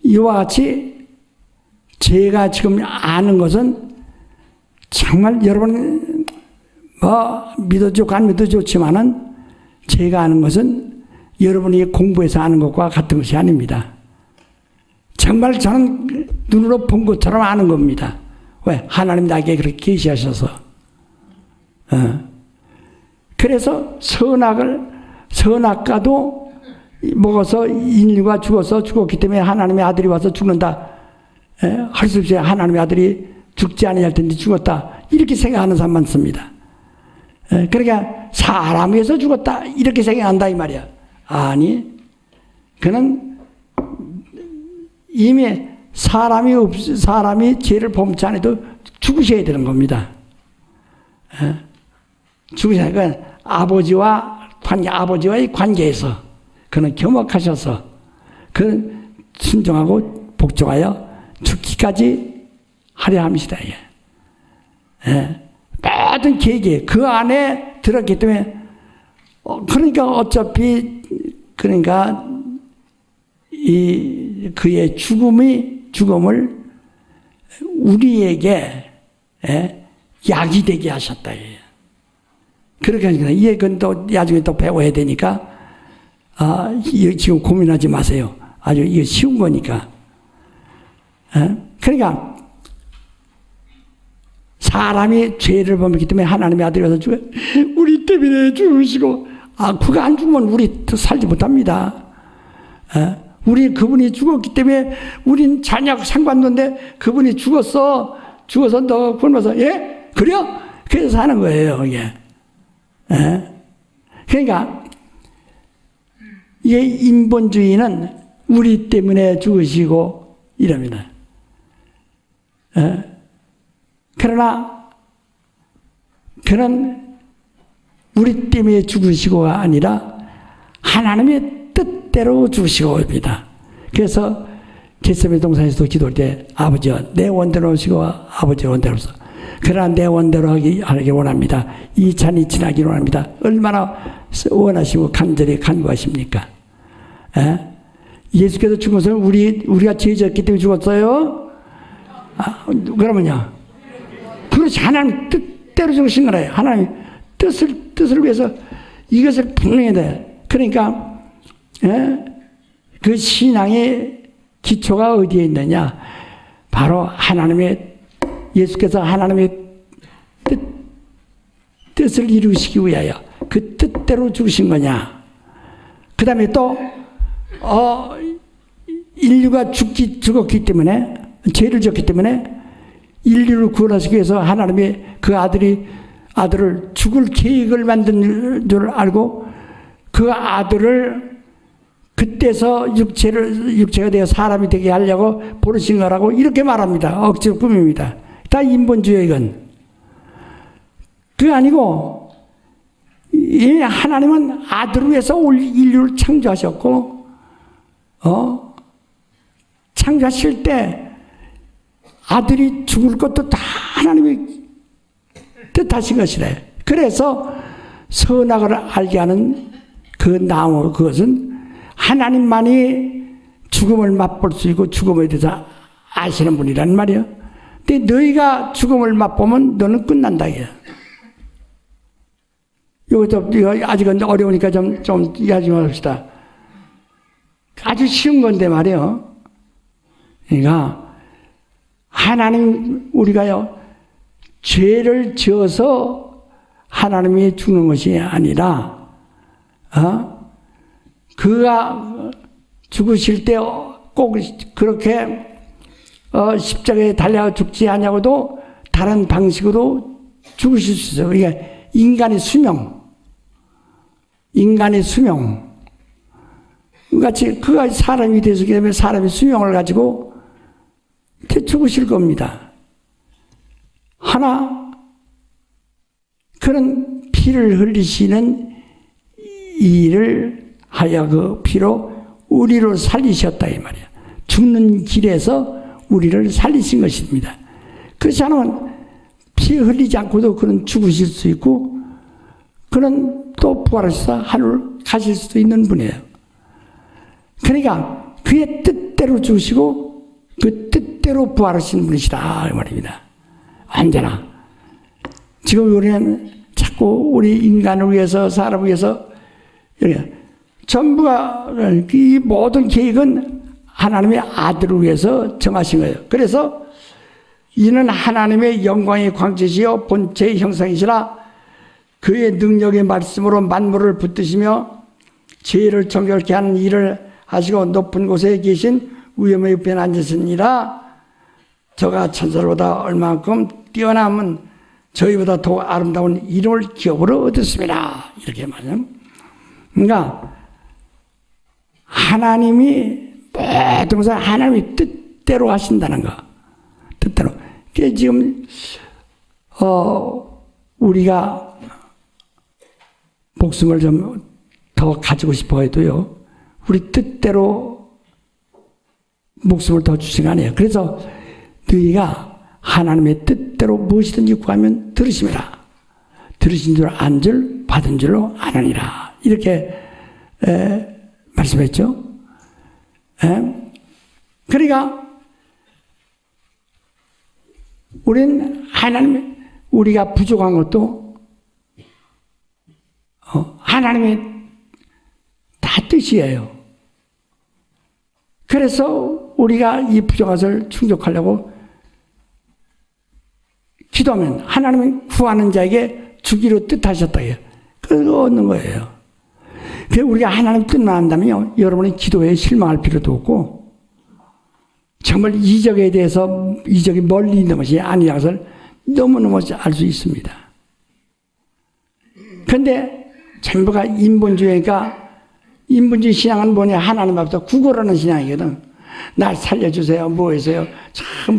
이와 같이 제가 지금 아는 것은 정말 여러분 믿어도 좋고 안 믿어도 좋지만은 제가 아는 것은 여러분이 공부해서 아는 것과 같은 것이 아닙니다. 정말 저는 눈으로 본 것처럼 아는 겁니다. 왜? 하나님 나에게 그렇게 계시하셔서. 그래서 선악과도 먹어서 인류가 죽었기 때문에 하나님의 아들이 와서 죽는다. 할 수 없이 하나님의 아들이 죽지 아니할 텐데 죽었다. 이렇게 생각하는 사람 많습니다. 그러니까 사람이 위해서 죽었다. 이렇게 생각한다 이 말이야. 아니, 그는 이미 사람이 죄를 범치 않아도 죽으셔야 되는 겁니다. 죽으셔야 되는 아버지와의 관계에서 그는 겸허하셔서 그는 순종하고 복종하여 죽기까지 하려 합니다. 모든 계획에 그 안에 들었기 때문에 그러니까 어차피 그러니까 그의 죽음을 우리에게 약이 되게 하셨다. 그렇게 하니까 이건 또 나중에 또 배워야 되니까 지금 고민하지 마세요. 아주 이거 쉬운 거니까. 그러니까 사람이 죄를 범했기 때문에 하나님의 아들이 와서 우리 때문에 죽으시고 그가 안 죽으면 우리 살지 못합니다. 우리 그분이 죽었기 때문에 우린 자녀하고 상관없는데 그분이 죽어서 너 굶어서 그래요? 그래서 사는 거예요 이게. 그러니까 이게 인본주의는 우리 때문에 죽으시고 이럽니다. 그러나 그는 우리 때문에 죽으시고가 아니라 하나님의 뜻대로 죽으시고입니다. 그래서 겟세마네 동산에서도 기도할 때 아버지여 내 원대로 오시고 아버지의 원대로 오소서. 그러나 내 원대로 하기 원합니다. 이 잔이 지나기를 원합니다. 얼마나 원하시고 간절히 간구하십니까? 예수께서 죽은 것은 우리가 죄졌기 때문에 죽었어요? 그러면요. 그렇지. 하나님 뜻대로 죽으신 거예요. 하나님 뜻을 위해서 이것을 분명히 돼. 그러니까 그 신앙의 기초가 어디에 있느냐? 바로 예수께서 하나님의 뜻을 이루시기 위하여 그 뜻대로 죽으신 거냐? 그 다음에 또 인류가 죽었기 때문에 죄를 졌기 때문에 인류를 구원하시기 위해서 하나님이 그 아들을 죽을 계획을 만든 줄 알고 그 아들을 그때서 육체가 되어 사람이 되게 하려고 부르신 거라고 이렇게 말합니다. 억지로 꾸밉니다. 다 인본주의 이건. 그게 아니고 하나님은 아들을 위해서 인류를 창조하셨고 창조하실 때 아들이 죽을 것도 다 하나님이 뜻하신 것이래. 그래서 선악을 알게 하는 그 나무 그것은 하나님만이 죽음을 맛볼 수 있고 죽음에 대해서 아시는 분이란 말이야. 근데 너희가 죽음을 맛보면 너는 끝난다. 이거 아직은 어려우니까 좀 이해하지 맙시다. 아주 쉬운 건데 말이야. 그러니까 하나님, 우리가요 죄를 지어서 하나님이 죽는 것이 아니라 그가 죽으실 때 꼭 그렇게 십자가에 달려 죽지 않냐고도 다른 방식으로 죽으실 수 있어요. 그러니까 인간의 수명 같이 그가 사람이 되기 때문에 사람의 수명을 가지고 죽으실 겁니다. 하나 그런 피를 흘리시는 일을 하여 그 피로 우리를 살리셨다 이 말이야. 죽는 길에서 우리를 살리신 것입니다. 그렇지 않으면 피 흘리지 않고도 그런 죽으실 수 있고 그는 또 부활하셔서 하늘 가실 수도 있는 분이에요. 그러니까 그의 뜻대로 죽으시고 그 뜻대로 부활하신 분이시다 이 말입니다. 언제나 지금 우리는 자꾸 우리 인간을 위해서 사람을 위해서 전부가 이 모든 계획은 하나님의 아들을 위해서 정하신 거예요. 그래서 이는 하나님의 영광의 광채시여 본체의 형상이시라 그의 능력의 말씀으로 만물을 붙드시며 죄를 정결케 하는 일을 하시고 높은 곳에 계신 위엄의 옆에 앉으시니라. 저가 천사보다 얼마만큼 뛰어남은 저희보다 더 아름다운 이름을 기업으로 얻었습니다. 이렇게 말해요. 그러니까 하나님이 모든 것을 하나님의 뜻대로 하신다는 거. 뜻대로. 그게 지금 우리가 목숨을 좀 더 가지고 싶어 해도요. 우리 뜻대로 목숨을 더 주신 거 아니에요. 그래서 너희가 하나님의 뜻대로 무엇이든지 구하면 들으심이라. 들으신 줄 안 줄 받은 줄로 아느니라. 이렇게 말씀했죠. 그러니까 우리는 하나님, 우리가 부족한 것도 하나님의 다 뜻이에요. 그래서 우리가 이 부족한 것을 충족하려고 기도하면 하나님은 구하는 자에게 주기로 뜻하셨다. 그거 얻는 거예요. 그래서 우리가 하나님 뜻만 한다면요, 여러분이 기도에 실망할 필요도 없고 정말 이적에 대해서 이적이 멀리 있는 것이 아니라는 것을 너무너무 알 수 있습니다. 그런데 전부가 인본주의니까 인본주의 신앙은 뭐냐? 하나님 앞에서 구걸하는 신앙이거든. 날 살려주세요. 뭐 해서요? 참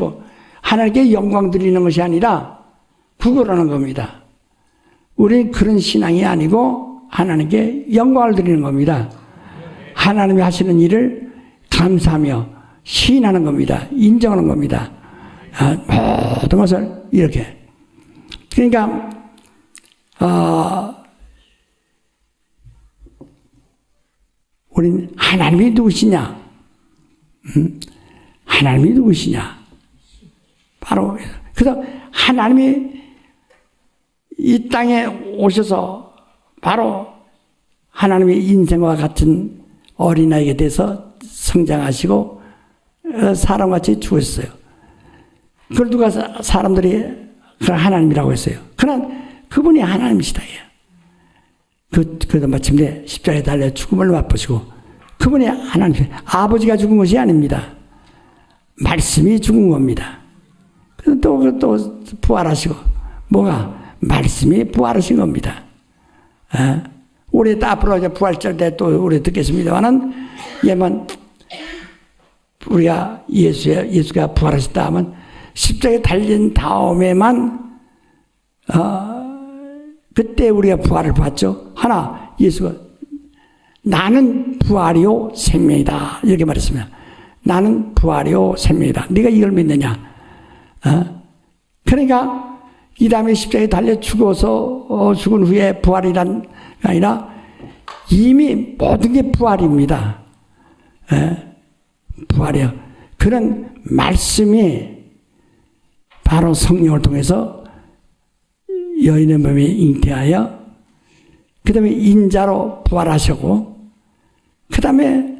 하나님께 영광 드리는 것이 아니라 구걸하는 겁니다. 우리는 그런 신앙이 아니고 하나님께 영광을 드리는 겁니다. 하나님이 하시는 일을 감사하며 시인하는 겁니다. 인정하는 겁니다. 모든 것을 이렇게. 그러니까 우리는 하나님이 누구시냐? 하나님이 누구시냐? 바로 그래서 하나님이 이 땅에 오셔서 바로 하나님의 인생과 같은 어린아이에 대해서 성장하시고 사람같이 죽었어요. 그걸 누가 사람들이 하나님이라고 했어요. 그러나 그분이 하나님이시다. 그래도 마침내 십자가에 달려 죽음을 맛보시고 그분이 하나님, 아버지가 죽은 것이 아닙니다. 말씀이 죽은 겁니다. 또 부활하시고 뭐가? 말씀이 부활하신 겁니다. 우리 앞으로 이제 부활절 때 또 우리 듣겠습니다만은 예만 우리가 예수가 부활하셨다 하면 십자가에 달린 다음에만 그때 우리가 부활을 봤죠. 하나, 예수가 나는 부활이요 생명이다 이렇게 말했습니다. 나는 부활이요 생명이다. 네가 이걸 믿느냐? 그러니까 이 다음에 십자가에 달려 죽어서 죽은 후에 부활이란 게 아니라 이미 모든 게 부활입니다. 부활이요. 그런 말씀이 바로 성령을 통해서 여인의 몸에 잉태하여 그 다음에 인자로 부활하셨고 그 다음에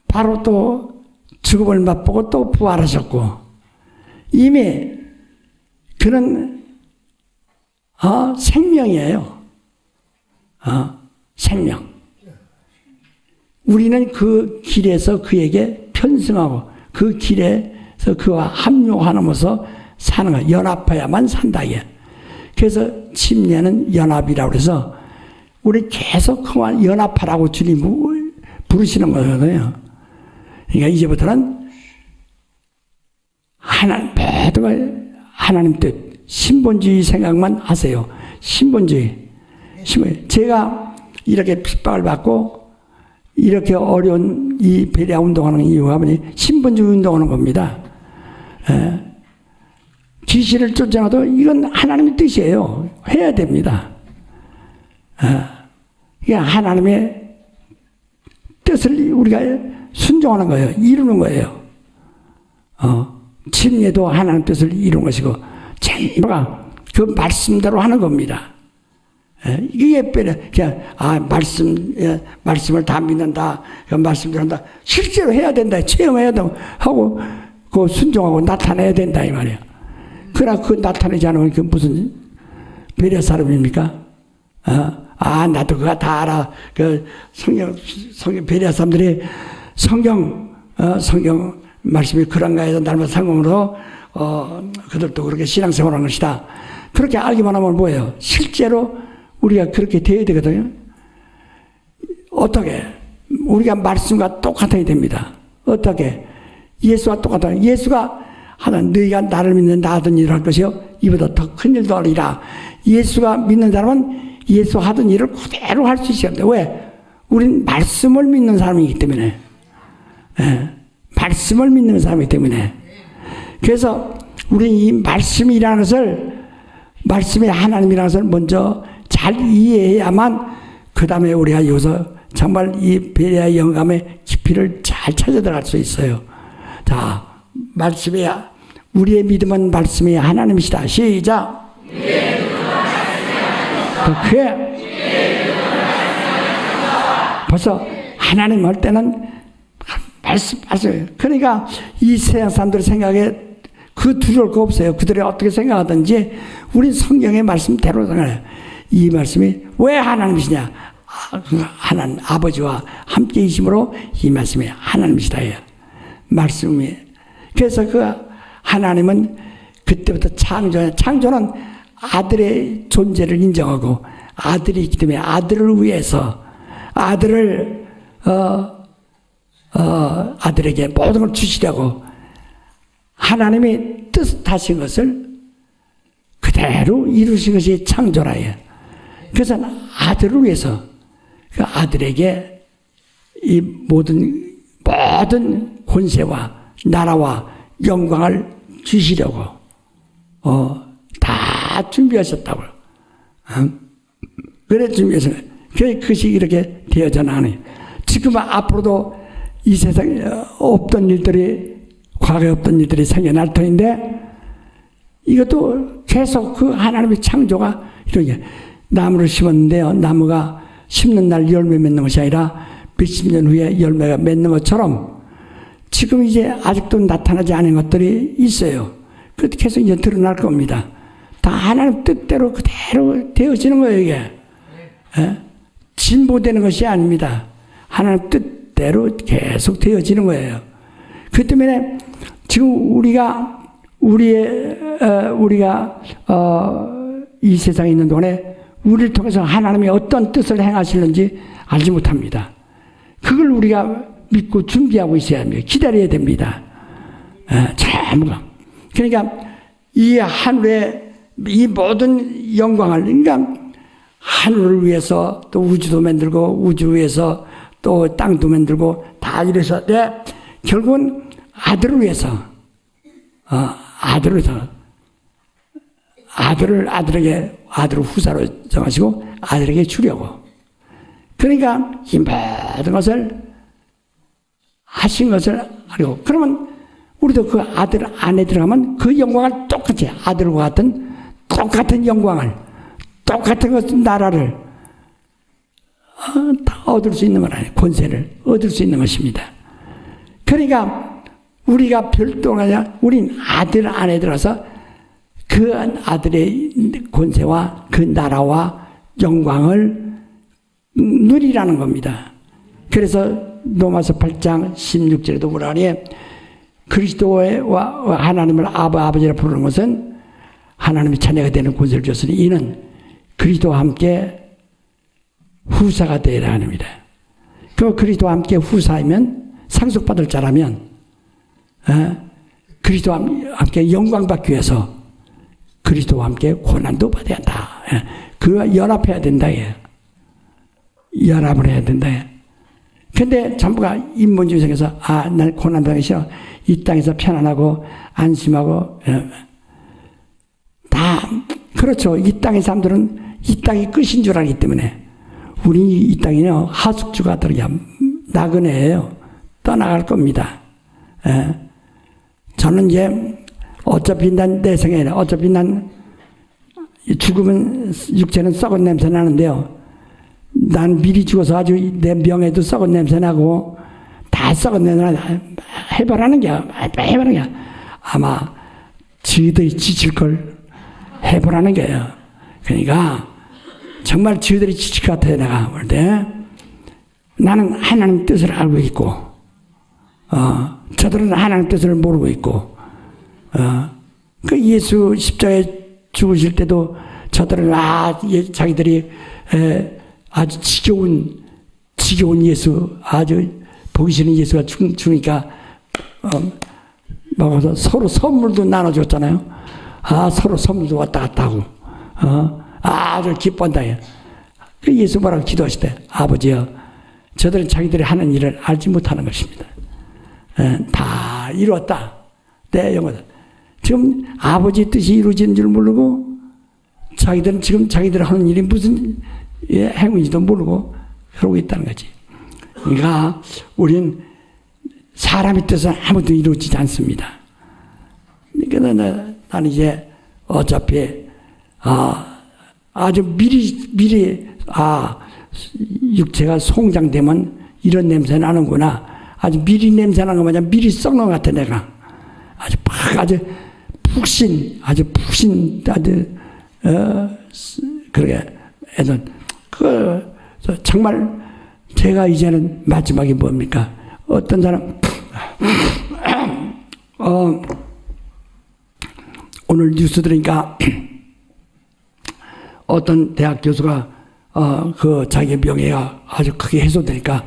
바로 또 죽음을 맛보고 또 부활하셨고 이미 그는 생명이에요. 생명. 우리는 그 길에서 그에게 편승하고 그 길에서 그와 합류하면서 사는 거예요. 연합해야만 산다. 이게. 그래서 침례는 연합이라고 해서 우리 계속 그와 연합하라고 주님 부르시는 거거든요. 그러니까 이제부터는 모두가 하나님 뜻, 신본주의 생각만 하세요. 신본주의. 제가 이렇게 핍박을 받고 이렇게 어려운 이 베레아 운동하는 이유가 뭐니? 신본주의 운동하는 겁니다. 지시를 쫓아가도 이건 하나님의 뜻이에요. 해야 됩니다. 이게 하나님의 뜻을 우리가 순종하는 거예요. 이루는 거예요. 침례도 하나님의 뜻을 이루는 것이고 전부가 그 말씀대로 하는 겁니다. 이게 그냥 말씀을 다 믿는다. 그 말씀대로 한다. 실제로 해야 된다. 체험해야 된다. 하고 그 순종하고 나타내야 된다 이 말이에요. 그러나 그 나타내지 않으면 그 무슨 베레아 사람입니까? 나도 그거 다 알아. 그 성경 베레아 사람들이 성경 말씀이 그런가 해서 날마다 상공으로 그들도 그렇게 신앙생활하는 것이다. 그렇게 알기만 하면 뭐예요? 실제로 우리가 그렇게 되어야 되거든요. 어떻게? 우리가 말씀과 똑같아야 됩니다. 어떻게? 예수와 똑같아. 예수가 하는 너희가 나를 믿는 나 하던 일을 할 것이요 이보다 더 큰 일도 하리라. 예수가 믿는 사람은 예수 하던 일을 그대로 할 수 있어야 돼요. 왜? 우린 말씀을 믿는 사람이기 때문에. 말씀을 믿는 사람이기 때문에. 그래서 우리는 이 말씀이라는 것을 말씀이 하나님이라는 것을 먼저 잘 이해해야만 그 다음에 우리가 여기서 정말 이 베레아 영감의 깊이를 잘 찾아 들어갈 수 있어요. 자, 말씀이 우리의 믿음은 말씀이 하나님이시다. 시작. 그게 벌써 하나님 할 때는 말씀. 그러니까 이 세상 사람들 생각에 그 두려울 거 없어요. 그들이 어떻게 생각하든지 우린 성경의 말씀대로 생각해요. 이 말씀이 왜 하나님이시냐? 하나님 아버지와 함께 계심으로 이 말씀이 하나님이시다. 말씀이. 그래서 그 하나님은 그때부터 창조는 아들의 존재를 인정하고 아들이 있기 때문에 아들을 위해서 아들에게 모든 걸 주시려고 하나님이 뜻하신 것을 그대로 이루신 것이 창조라예요. 그래서 아들을 위해서 그 아들에게 이 모든 권세와 나라와 영광을 주시려고 다 준비하셨다고요. 그래 준비해서 그것이 이렇게 되어져 나가네. 지금 앞으로도 이 세상에 없던 일들이 과거에 없던 일들이 생겨날 터인데 이것도 계속 그 하나님의 창조가 이렇게 나무를 심었는데요. 나무가 심는 날 열매 맺는 것이 아니라 몇십 년 후에 열매가 맺는 것처럼 지금 이제 아직도 나타나지 않은 것들이 있어요. 그것도 계속 이제 드러날 겁니다. 다 하나님 뜻대로 그대로 되어지는 거예요, 이게. 진보되는 것이 아닙니다. 하나님 뜻대로 계속 되어지는 거예요. 그 때문에 지금 우리가 이 세상에 있는 동안에 우리를 통해서 하나님이 어떤 뜻을 행하시는지 알지 못합니다. 그걸 우리가 믿고 준비하고 있어야 합니다. 기다려야 됩니다. 전부가. 그러니까 이 하늘의 이 모든 영광을, 그러니까 하늘을 위해서 또 우주도 만들고 우주 위해서 또 땅도 만들고 다 이래서 결국은 아들을 위해서 아들을 후사로 정하시고 아들에게 주려고. 그러니까 이 모든 것을 하신 것을 알고, 그러면 우리도 그 아들 안에 들어가면 그 영광을 똑같이, 아들과 같은 똑같은 영광을, 똑같은 것, 나라를 다 얻을 수 있는 건 아니에요. 권세를 얻을 수 있는 것입니다. 그러니까 우리가 별도가 아니라 우린 아들 안에 들어서 그 아들의 권세와 그 나라와 영광을 누리라는 겁니다. 그래서 로마서 8장 16절에도 뭐라 하니, 그리스도와 하나님을 아버지라 부르는 것은 하나님의 자녀가 되는 권세를 줬으니 이는 그리스도와 함께 후사가 되어야 합니다. 그 그리스도와 함께 후사이면 상속받을 자라면 그리스도와 함께 영광 받기 위해서 그리스도와 함께 고난도 받아야 한다. 그와 연합해야 된다. 연합을 해야 된다. 근데 전부가 인본주의 속에서 난 고난 당하기 싫어. 이 땅에서 편안하고 안심하고 다 그렇죠. 이 땅의 사람들은 이 땅이 끝인 줄 알기 때문에 우리 이 땅이요 하숙주가 들어야 나그네예요. 떠나갈 겁니다. 저는 이제 어차피 난 내 생에 어차피 난 죽으면 육체는 썩은 냄새 나는데요. 난 미리 죽어서 아주 내 명예도 썩은 냄새 나고 다 썩은 냄새 나. 해보라는 게 해보라는 게 아마 저희들이 지칠 걸 해보라는 게요. 그러니까 정말 저희들이 지칠 것 같아요. 내가 볼 때 나는 하나님 뜻을 알고 있고 저들은 하나님 뜻을 모르고 있고 그 예수 십자가에 죽으실 때도 저들은 자기들이 아주 지겨운 예수, 아주 보기 싫은 예수가 죽으니까 먹어서 서로 선물도 나눠줬잖아요. 서로 선물도 왔다 갔다 하고 아주 기뻐한다. 그 예수 뭐라고 기도하실 때 아버지여 저들은 자기들이 하는 일을 알지 못하는 것입니다. 다 이루었다. 내 영혼. 지금 아버지 뜻이 이루어지는 줄 모르고 자기들은 지금 자기들 하는 일이 무슨 행운인지도 모르고 그러고 있다는 거지. 그러니까 우린 사람의 뜻은 아무도 이루어지지 않습니다. 그러니까 나는 이제 어차피 아주 미리 육체가 송장되면 이런 냄새 나는구나. 아주 미리 냄새 나는 거 마냥 미리 썩는 것 같아 내가. 아주 푹신 아주 그러게 애들 정말 제가 이제는 마지막이 뭡니까? 어떤 사람 오늘 뉴스 들으니까 어떤 대학 교수가 그 자기의 명예가 아주 크게 훼손되니까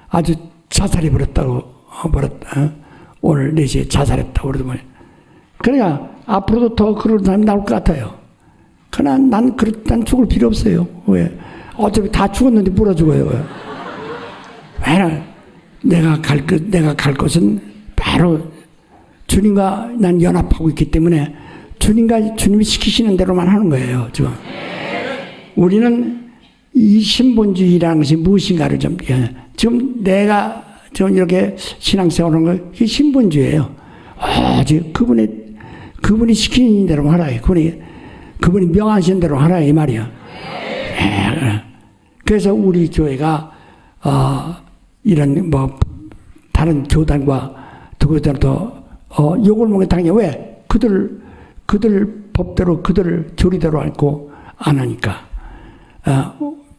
아주 자살해 버렸다고 오늘 4시에 자살했다고 그러더만. 그러니까 앞으로도 더 그런 사람이 나올 것 같아요. 그러나 난 죽을 필요 없어요. 왜? 어차피 다 죽었는데 뭐라 죽어요. 왜? 내가 갈 것은 바로 주님과 난 연합하고 있기 때문에 주님이 시키시는 대로만 하는 거예요. 지금 우리는 이 신본주의라는 것이 무엇인가를 지금 내가 지금 이렇게 신앙생활하는 거 이게 신본주의예요. 지금 그분이 시키는 대로 하라. 그분이 명하신 대로 하라 이 말이야. 그래서 우리 교회가 이런 다른 교단과 누구들도 욕을 먹는 당연히 왜? 그들 법대로 그들 교리대로 알고 안 하니까.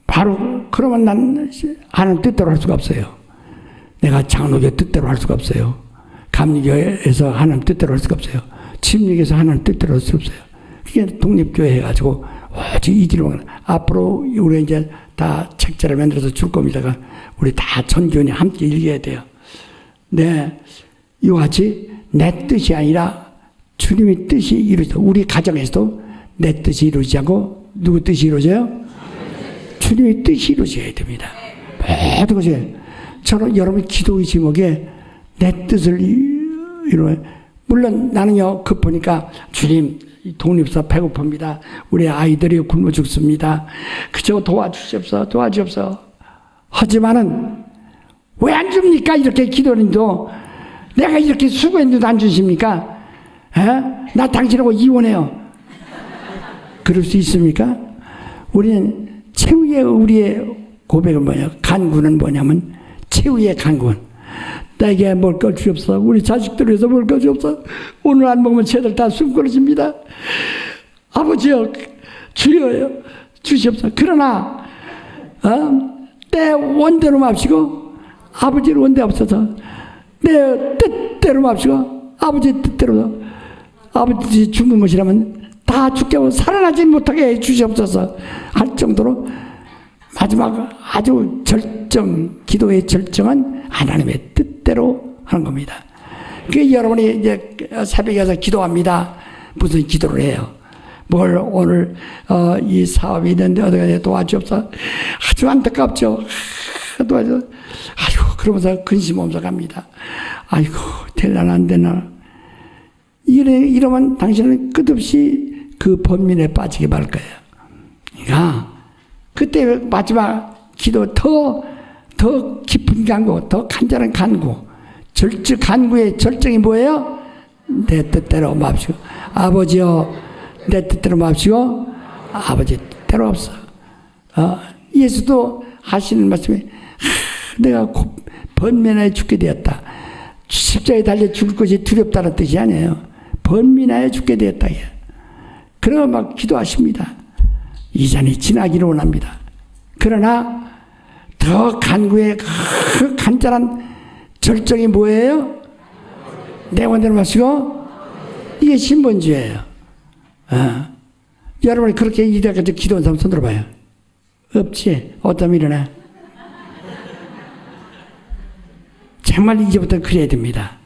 바로 그러면 난 하나님 뜻대로 할 수가 없어요. 내가 장로교 뜻대로 할 수가 없어요. 감리교에서 하나님 뜻대로 할 수가 없어요. 침례교에서 하나님 뜻대로 할 수가 없어요. 그게 독립교회 해가지고 오직 이 길로 앞으로 우리 이제 다 책자를 만들어서 줄 겁니다가 우리 다 전교인이 함께 읽어야 돼요. 네, 이와 같이 내 뜻이 아니라 주님의 뜻이 이루어져. 우리 가정에서도 내 뜻이 이루어지지 않고 누구 뜻이 이루어져요? 주님의 뜻이 이루어져야 됩니다. 모든 것이 저는 여러분 기도의 제목에 내 뜻을 이루어. 물론 나는요 급하니까 주님 독립사 배고픕니다. 우리 아이들이 굶어 죽습니다. 그저 도와주시옵소서. 하지만은 왜 안 줍니까? 이렇게 기도는도 내가 이렇게 수고했는데도 안 주십니까? 나 당신하고 이혼해요. 그럴 수 있습니까? 우리는 최후의 우리의 고백은 뭐냐? 간구는 뭐냐면 최후의 간구는 나에게 먹을 걸 주옵소서. 우리 자식들 위해서 먹을 걸 주옵소서. 오늘 안 먹으면 쟤들 다 숨고르집니다. 아버지여 주여요 주시옵소서. 그러나 내 원대로 맙시고 아버지를 원대 없어서 내 뜻대로 맙시고 아버지 뜻대로 아버지 죽는 것이라면 다 죽게 하고 살아나지 못하게 해 주시옵소서 할 정도로 마지막 아주 기도의 절정은 하나님의 뜻대로 하는 겁니다. 그 여러분이 이제 새벽에 가서 기도합니다. 무슨 기도를 해요? 뭘 오늘 이 사업이 있는데 어떻게 도와주옵소서. 아주 안타깝죠. 도와줘. 아이고 그러면서 근심 없어 갑니다. 아이고 될라나 안 되나. 이러면 당신은 끝없이 그 번민에 빠지게 말 거예요. 그러니까 그때 마지막 기도 더 깊은 간구, 더 간절한 간구, 간구의 절정이 뭐예요? 내 뜻대로 맙시고 아버지여 내 뜻대로 맙시고 아버지 뜻대로 없어. 예수도 하시는 말씀이 내가 번민하여 죽게 되었다. 십자가에 달려 죽을 것이 두렵다는 뜻이 아니에요. 번민하여 죽게 되었다. 그러고 막 기도하십니다. 이 잔이 지나기를 원합니다. 그러나 더 간구의 그 간절한 절정이 뭐예요? 내 원대로 마시고 이게 신본주의예요. 여러분이 그렇게 이래가지고 기도한 사람 손 들어봐요. 없지? 어떤 일어나? 정말 이제부터 그래야 됩니다.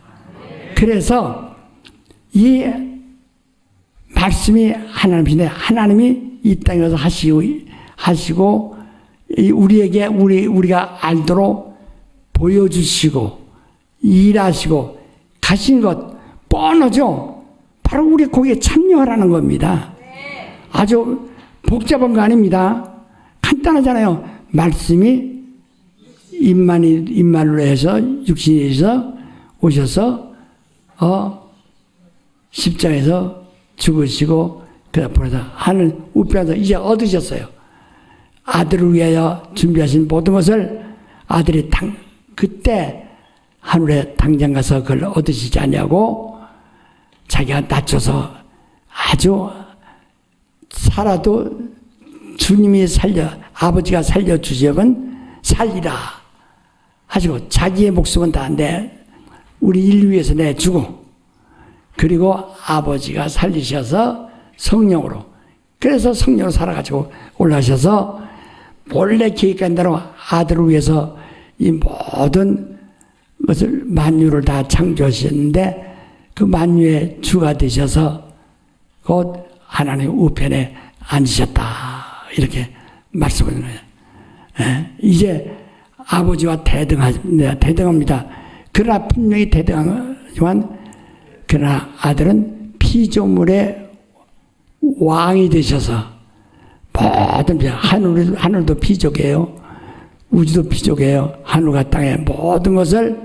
그래서 이 말씀이 하나님이신데 하나님이 이 땅에 와서 하시고 우리에게 우리가 알도록 보여주시고 일하시고 가신 것 뻔하죠. 바로 우리 거기에 참여하라는 겁니다. 아주 복잡한 거 아닙니다. 간단하잖아요. 말씀이 입만으로 해서 육신이 해서 오셔서 십자가에서 죽으시고 그 앞으로서 하늘 우편에서 이제 얻으셨어요. 아들을 위하여 준비하신 모든 것을 아들이 그때 하늘에 당장 가서 그걸 얻으시지 않냐고 자기가 낮춰서 아주 살아도 주님이 아버지가 살려주시면 살리라 하시고 자기의 목숨은 다 우리 인류 위해서 내주고 그리고 아버지가 살리셔서 성령으로 그래서 성령으로 살아가지고 올라가셔서 원래 계획한 대로 아들을 위해서 이 모든 것을 만유를 다 창조하셨는데 그 만유의 주가 되셔서 곧 하나님 우편에 앉으셨다 이렇게 말씀을 해요. 이제 아버지와 대등합니다. 그러나 분명히 대등하지만 그러나 아들은 피조물의 왕이 되셔서 모든 하늘도 피조개요. 우주도 피조개요. 하늘과 땅의 모든 것을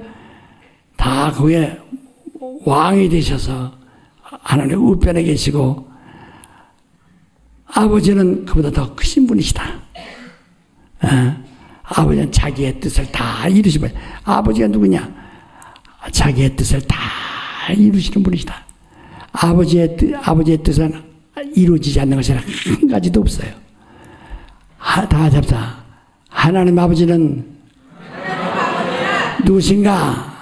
다 거기에 왕이 되셔서 하나님 우편에 계시고 아버지는 그보다 더 크신 분이시다. 아버지는 자기의 뜻을 다 이루시고 아버지가 누구냐? 자기의 뜻을 다 이루시는 분이시다. 아버지의 뜻은 이루어지지 않는 것이 한 가지도 없어요. 다 잡사. 하나님 아버지는 누구신가?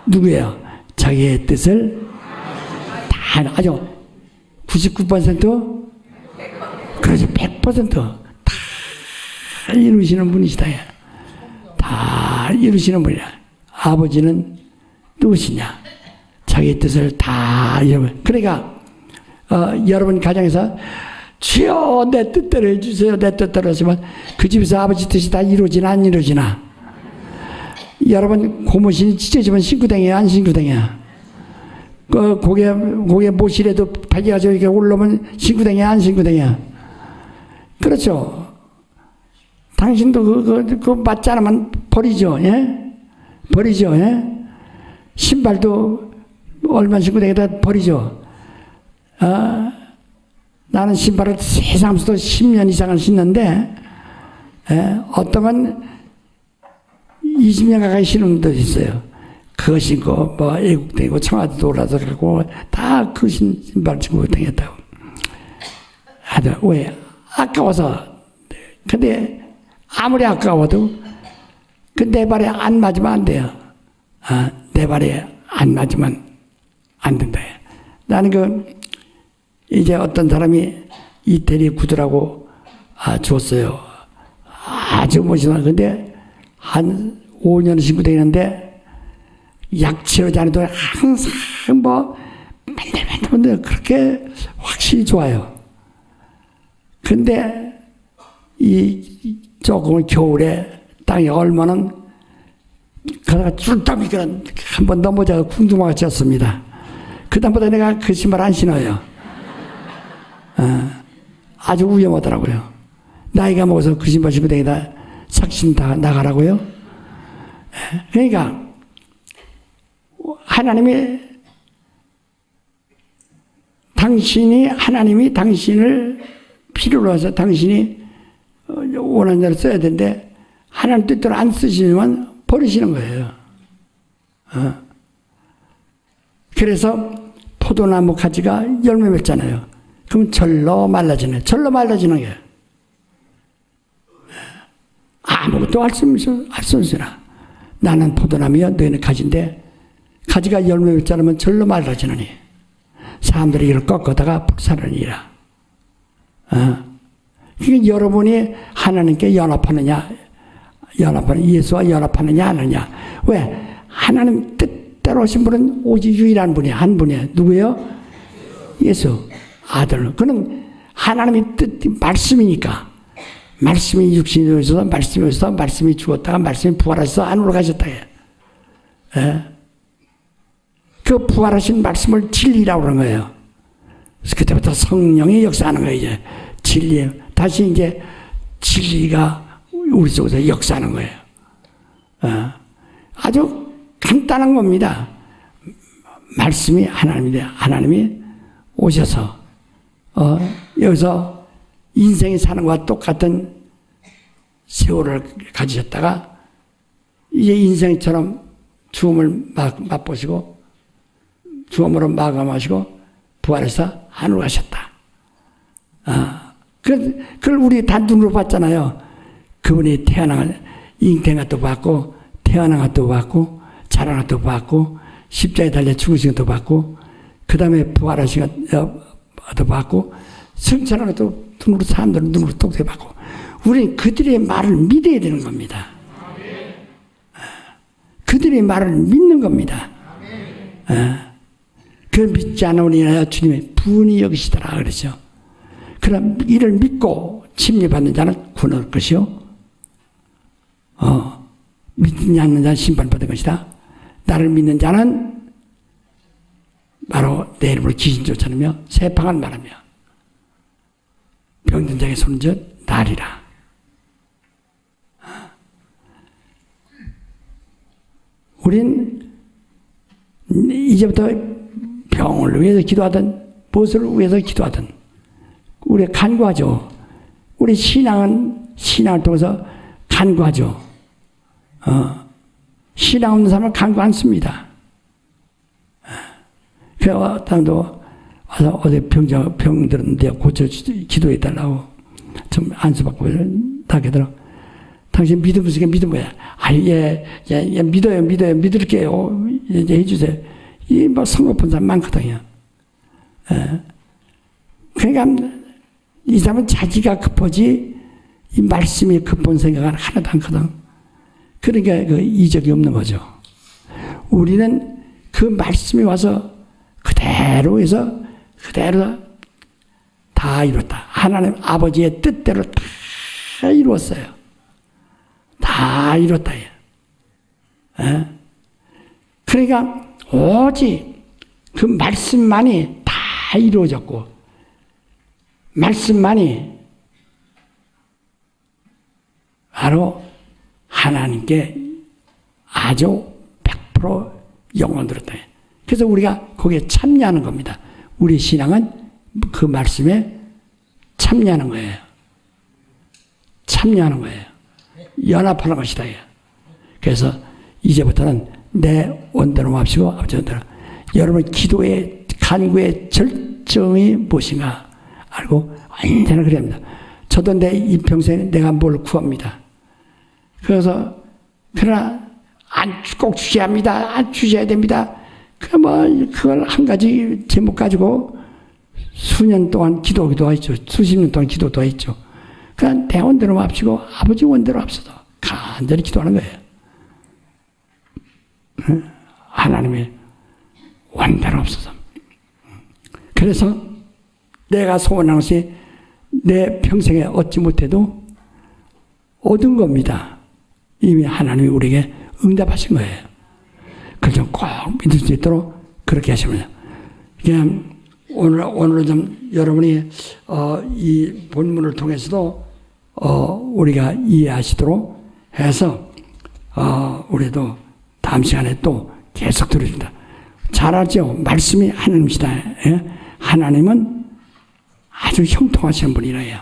누구예요? 자기의 뜻을 다 아주 99% 그렇지 100% 다 이루시는 분이시다. 다 이루시는 분이야. 아버지는 누구시냐? 자기의 뜻을 다 이루는. 그러니까 여러분 가정에서 주여 내 뜻대로 해주세요. 내 뜻대로 하시면 그 집에서 아버지 뜻이 다 이루어지나 안 이루어지나? 여러분 고무신이 찢어지면 싱크대기야 안 싱크대기야? 고개 모실에도 베개가 저렇게 올라오면 싱크대기야 안 싱크대기야? 그렇죠. 당신도 그거 맞지 않으면 버리죠. 예? 버리죠. 예? 신발도 얼마 신고 다니다 버리죠. 나는 신발을 세상에서도 10년 이상을 신는데, 어떤 건 20년 가까이 신은 분도 있어요. 그거 신고, 뭐, 애국되고, 청와대도 올라서가고, 다 그 신발 신고 다녔다고. 왜? 아까워서. 근데, 아무리 아까워도, 그 내 발에 안 맞으면 안 돼요. 내 발에 안 맞으면 안 된다. 나는 이제 어떤 사람이 이태리 구두라고 줬어요. 아주 멋있어. 근데 한 5년 신고 다니는데 약치로 자니도 항상 뭐 맨날 그렇게 확실히 좋아요. 근데 조금 겨울에 땅이 얼마는 그러다가 쫄딱 한번 넘어져 궁둥이가 쳤습니다. 그다음부터 내가 그 신발 안 신어요. 아주 위험하더라고요. 나이가 먹어서 그 신발 신고 다니다 삭신 다 나가라고요. 그러니까 하나님이 당신을 필요로 해서 당신이 원하는 대로 써야 되는데 하나님 뜻대로 안 쓰시면 버리시는 거예요. 그래서 포도나무 가지가 열매 맺잖아요. 그럼 절로 말라지네. 절로 말라지는 게 아무것도 할 수 없으나 나는 포도나무여 너희는 가지인데 가지가 열매 맺지 않으면 절로 말라지느니 사람들이 이를 꺾어다가 불사르니라. 그러니까 여러분이 하나님께 연합하느냐, 예수와 연합하느냐 하느냐. 왜? 하나님 뜻대로 오신 분은 오직 유일한 분이야. 한 분이야. 누구예요? 예수. 아들. 그는 하나님의 뜻, 말씀이니까. 말씀이 육신이 되어서 말씀이 오셔서 말씀이 죽었다가 말씀이 부활하셔서 안으로 가셨다. 그 부활하신 말씀을 진리라고 그러는 거예요. 그때부터 성령이 역사하는 거예요. 이제 진리. 다시 이제 진리가 우리 속에서 역사하는 거예요. 아주 간단한 겁니다. 말씀이 하나님인데 하나님이 오셔서 여기서 인생이 사는 것과 똑같은 세월을 가지셨다가 이제 인생처럼 죽음을 맛보시고 죽음으로 마감하시고 부활해서 하늘로 가셨다. 그걸 우리 다 눈으로 봤잖아요. 그분이 태어난 잉태한 것도 봤고 태어난 것도 봤고 자란 것도 봤고 십자가에 달려 죽으신 것도 봤고 그 다음에 부활하신 것도 봤고 승천한 것도 눈으로 사람들은 눈으로 똑똑히 봤고 우리는 그들의 말을 믿어야 되는 겁니다. 그들의 말을 믿는 겁니다. 그 믿지 않으니 주님의 분이 여기시더라 그러죠. 그럼 이를 믿고 침례받는 자는 구원할 것이요 믿지 않는 자는 심판받을 것이다. 나를 믿는 자는 바로 내 이름으로 귀신 쫓아내며 세팡을 말하며 병든 자에게 손을 쥐어 나리라. 우린 이제부터 병을 위해서 기도하든 무엇을 위해서 기도하든 우리가 간구하죠. 우리 신앙을 통해서 간구하죠. 신앙 없는 사람은 간구 안 씁니다. 그 어떤도 와서 어디 병들었는데 고쳐 기도해달라고 좀 안수받고 다 그러더라고. 당신 믿음 무슨 믿음 뭐야? 예, 믿어요, 믿을게요. 이제 해주세요. 이 뭐 성급한 사람 많거든요. 그러니까 이 사람은 자기가 급하지 이 말씀이 급한 생각은 하나도 않거든. 그러니까 그 이적이 없는 거죠. 우리는 그 말씀이 와서 그대로 해서 그대로 다 이뤘다. 하나님 아버지의 뜻대로 다 이루었어요. 다 이뤘다. 그러니까 오직 그 말씀만이 다 이루어졌고 말씀만이 바로 하나님께 아주 100% 영원으로 다. 그래서 우리가 거기에 참여하는 겁니다. 우리 신앙은 그 말씀에 참여하는 거예요. 참여하는 거예요. 연합하는 것이다. 그래서 이제부터는 내 원대로 맙시고 아버지 원대로. 여러분 기도의 간구의 절정이 무엇인가 알고 언제나 그래야 합니다. 저도 내 이평생 내가 뭘 구합니다. 그래서 그러나 꼭 주셔야 합니다. 안 주셔야 됩니다. 그걸 한 가지 제목 가지고 수년 동안 기도하기도 했죠. 수십 년 동안 기도도 했죠. 그냥 내 원대로 맙시고 아버지 원대로 합시다. 간절히 기도하는 거예요. 하나님의 원대로 없어서. 그래서 내가 소원하는 것이 내 평생에 얻지 못해도 얻은 겁니다. 이미 하나님이 우리에게 응답하신 거예요. 그걸 좀 꼭 믿을 수 있도록 그렇게 하시면 그냥 오늘 좀 여러분이 이 본문을 통해서도 우리가 이해하시도록 해서 우리도 다음 시간에 또 계속 들으십니다. 잘 알죠? 말씀이 하나님이시다. 예? 하나님은 아주 형통하시는 분이라요.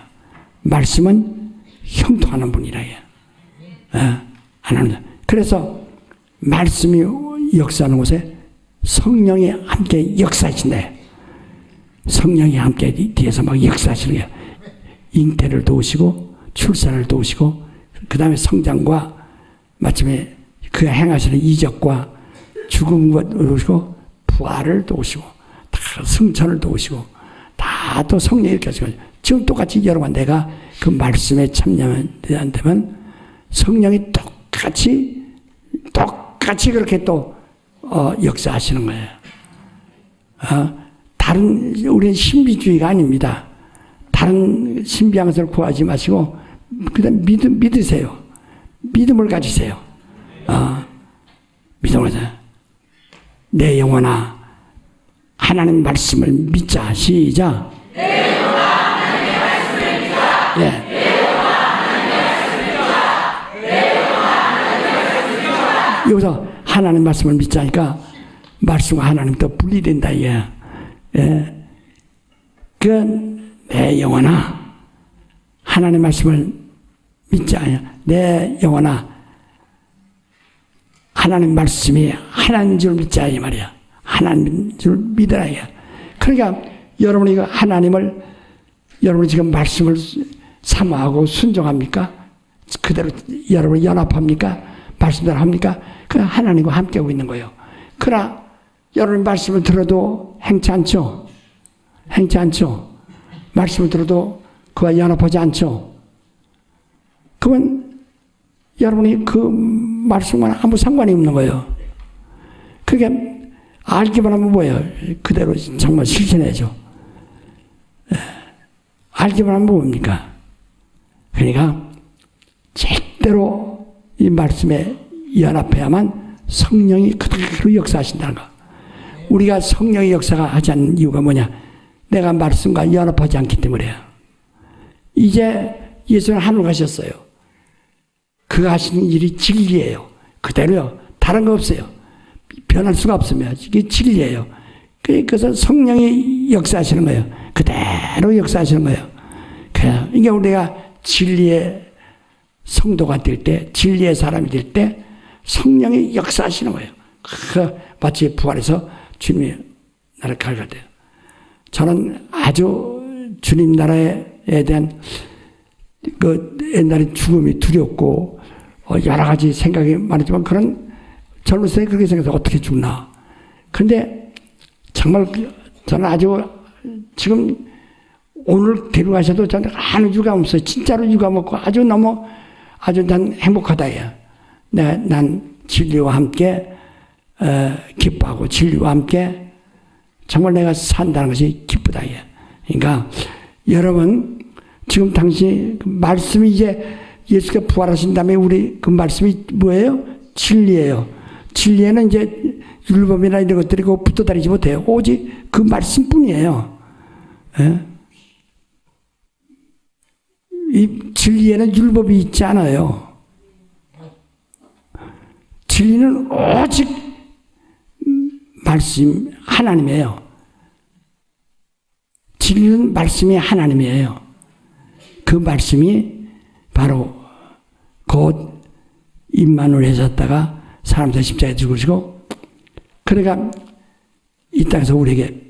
말씀은 형통하는 분이라요. 하나님. 그래서 말씀이 역사하는 곳에 성령이 함께 역사하신다. 성령이 함께 뒤에서 막 역사하시는 거예요. 잉태를 도우시고 출산을 도우시고 그 다음에 성장과 마침에 그가 행하시는 이적과 죽음과 도우시고 부활을 도우시고 다 승천을 도우시고 다 또 성령이 이렇게 하시고 지금 똑같이 여러분 내가 그 말씀에 참여한다면 성령이 똑같이 그렇게 또 역사하시는 거예요. 다른 우리는 신비주의가 아닙니다. 다른 신비한 것을 구하지 마시고 그다음 믿으세요. 믿음을 가지세요. 믿음을 가져. 내 영혼아 하나님 말씀을 믿자. 시작. 내 영혼아 하나님의 말씀을 믿자. 예. 내 영혼아 하나님의 말씀을 믿자. 내 영혼아 하나님의 말씀을 믿자. 여기서 하나님 말씀을 믿자니까 말씀과 하나님 또 분리된다. 예. 예. 내 영혼아 하나님 말씀을 믿자. 내 영혼아 하나님 말씀이 하나님인 줄 믿자 이 말이야. 하나님인 줄 믿으라. 그러니까 여러분이 이거 하나님을 여러분이 지금 말씀을 사모하고 순종합니까? 그대로 여러분이 연합합니까? 말씀대로 합니까? 그 하나님과 함께하고 있는 거예요. 그러나 여러분 말씀을 들어도 행치 않죠. 행치 않죠. 말씀을 들어도 그와 연합하지 않죠. 그건 여러분이 그 말씀과 아무 상관이 없는 거예요. 그게 알기만 하면 뭐예요? 그대로 정말 실천해야죠. 알기만 하면 뭡니까? 그러니까 절대로 이 말씀에 연합해야만 성령이 그대로 역사하신다는 거. 우리가 성령의 역사가 하지 않는 이유가 뭐냐? 내가 말씀과 연합하지 않기 때문에요. 이제 예수는 하늘 가셨어요. 그가 하시는 일이 진리예요. 그대로요. 다른 거 없어요. 변할 수가 없으면 이게 진리예요. 그래서 성령이 역사하시는 거예요. 그대로 역사하시는 거예요. 그러니까 우리가 진리의 성도가 될 때, 진리의 사람이 될 때 성령이 역사하시는 거예요. 마치 부활해서 주님이 나를 갈갈 때요. 저는 아주 주님 나라에 대한 그 옛날에 죽음이 두렵고 여러 가지 생각이 많았지만 그런 젊은 때 그렇게 생각해서 어떻게 죽나. 그런데 정말 저는 아주 지금 오늘 데려가셔도 저는 아무 유감 없어요. 진짜로 유감 없고 아주 난 행복하다. 난 진리와 함께 기뻐하고 진리와 함께 정말 내가 산다는 것이 기쁘다. 그러니까 여러분 지금 당시 그 말씀이 이제 예수가 부활하신 다음에 우리 그 말씀이 뭐예요? 진리예요. 진리에는 이제 율법이나 이런 것들이 붙어 다니지 못해요. 오직 그 말씀뿐이에요. 예? 이 진리에는 율법이 있지 않아요. 진리는 오직 말씀 하나님이에요. 진리는 말씀이 하나님이에요. 그 말씀이 바로 곧 임마누엘 하셨다가 사람들 십자가에 죽으시고, 그러니까 이 땅에서 우리에게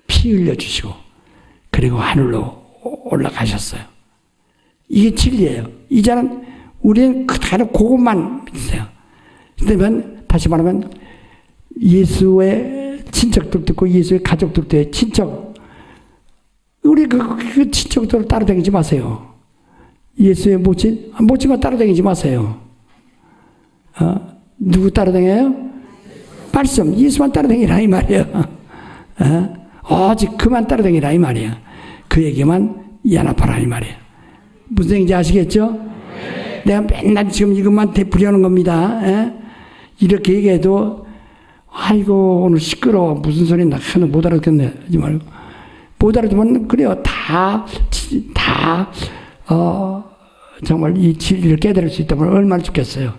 피 흘려주시고 그리고 하늘로 올라가셨어요. 이게 진리예요. 이제는 우리는 그대로 그것만 믿으세요. 그러면 다시 말하면 예수의 친척들도 있고 예수의 가족들도 친척, 우리 그 친척들을 따라다니지 마세요. 예수의 모친과 따라다니지 마세요. 누구 따라다녀요? 말씀, 예수만 따라다니라 이 말이에요. 오직 그만 따라다니라 이 말이에요. 그 얘기만 연합하라 이 말이에요. 무슨 얘기인지 아시겠죠? 네. 내가 맨날 지금 이것만 되풀이하는 겁니다. 이렇게 얘기해도 아이고 오늘 시끄러워 무슨 소리나 하나 못 알아듣겠네 하지 말고, 못 알아듣으면 그래요. 정말 이 진리를 깨달을 수 있다면 얼마나 좋겠어요.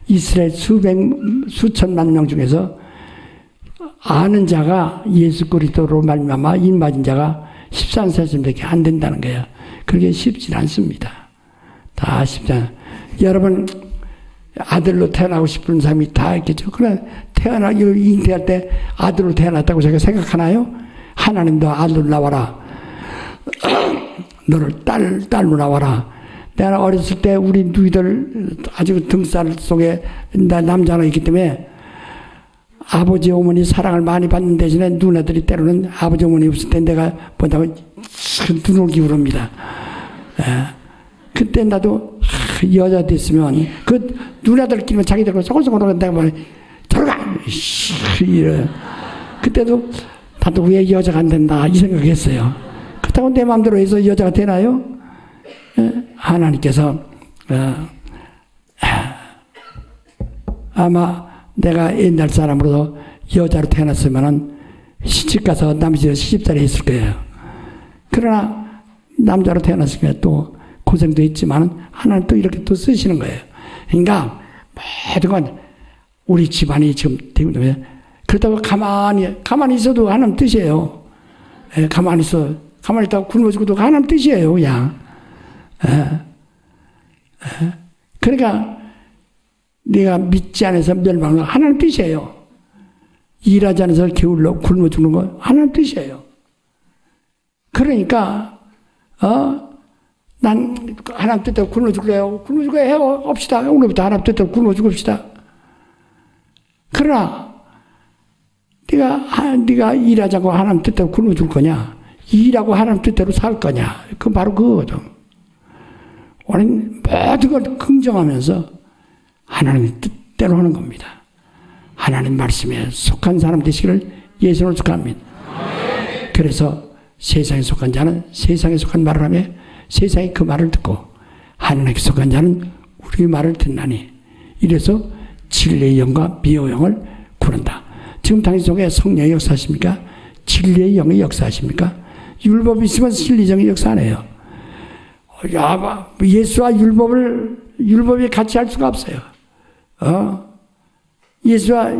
이스라엘 수천만 명 중에서 아는 자가 예수 그리스도로 말미암아 인 맞은 자가 13세쯤밖에 안 된다는 거예요. 그게 쉽지 않습니다. 다 쉽지 않아요. 여러분 아들로 태어나고 싶은 사람이 다 있겠죠. 그래 잉태할 때 아들로 태어났다고 제가 생각하나요? 하나님도 아들로 나와라. 너를 딸로 나와라. 내가 어렸을 때 우리 누이들 아주 등살 속에 남자가 있기 때문에 아버지 어머니 사랑을 많이 받는 대신에 누나들이 때로는 아버지 어머니 없을 때 내가 보다가 눈을 기울입니다. 그때 나도 여자 됐으면 그 누나들끼리만 자기들 소곤소곤 내가 뭐 들어가 이래. 그때도 나도 왜 여자가 안 된다 이 생각했어요. 그렇다고 내 마음대로 해서 여자가 되나요? 하나님께서 아마 내가 옛날 사람으로서 여자로 태어났으면 시집가서 남의 시집살이 했을 거예요. 그러나 남자로 태어났으니까 또 고생도 했지만 하나님 또 이렇게 또 쓰시는 거예요. 그러니까 모든 건 우리 집안이 지금 되고 있는데, 그렇다고 가만히 있어도 하나님 뜻이에요. 가만히 있다가 굶어 죽어도 하나님 뜻이에요, 그냥. 그러니까 네가 믿지 않아서 멸망하는 거 하나님 뜻이에요. 일하지 않아서 게을러 굶어 죽는 거 하나님 뜻이에요. 그러니까 난 하나님 뜻대로 굶어 죽래요. 굶어 죽어야 해요. 합시다. 오늘부터 하나님 뜻대로 굶어 죽읍시다. 그러나 네가 일하자고 하나님 뜻대로 굶어 죽을 거냐, 일하고 하나님 뜻대로 살 거냐, 그건 바로 그거거든. 우리는 모든 걸 긍정하면서 하나님의 뜻대로 하는 겁니다. 하나님 말씀에 속한 사람 되시기를 예수로 축하합니다. 그래서 세상에 속한 자는 세상에 속한 말을 하며 세상이 그 말을 듣고, 하나님께 속한 자는 우리 말을 듣나니, 이래서 진리의 영과 미호의 영을 구른다. 지금 당신 속에 성령의 역사하십니까? 진리의 영의 역사하십니까? 율법이 있으면 진리의 영의 역사 안 해요. 예수와 율법이 같이 할 수가 없어요. 예수와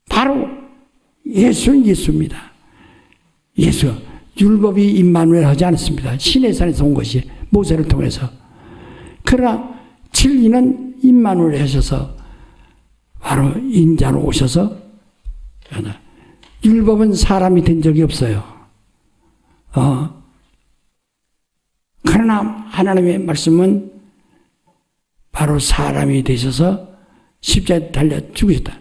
바로 예수는 예수입니다. 예수. 율법이 임마누엘 하지 않았습니다. 시내산에서 온 것이 모세를 통해서. 그러나 진리는 임마누엘 하셔서 바로 인자로 오셔서, 율법은 사람이 된 적이 없어요. 그러나 하나님의 말씀은 바로 사람이 되셔서 십자가에 달려 죽으셨다.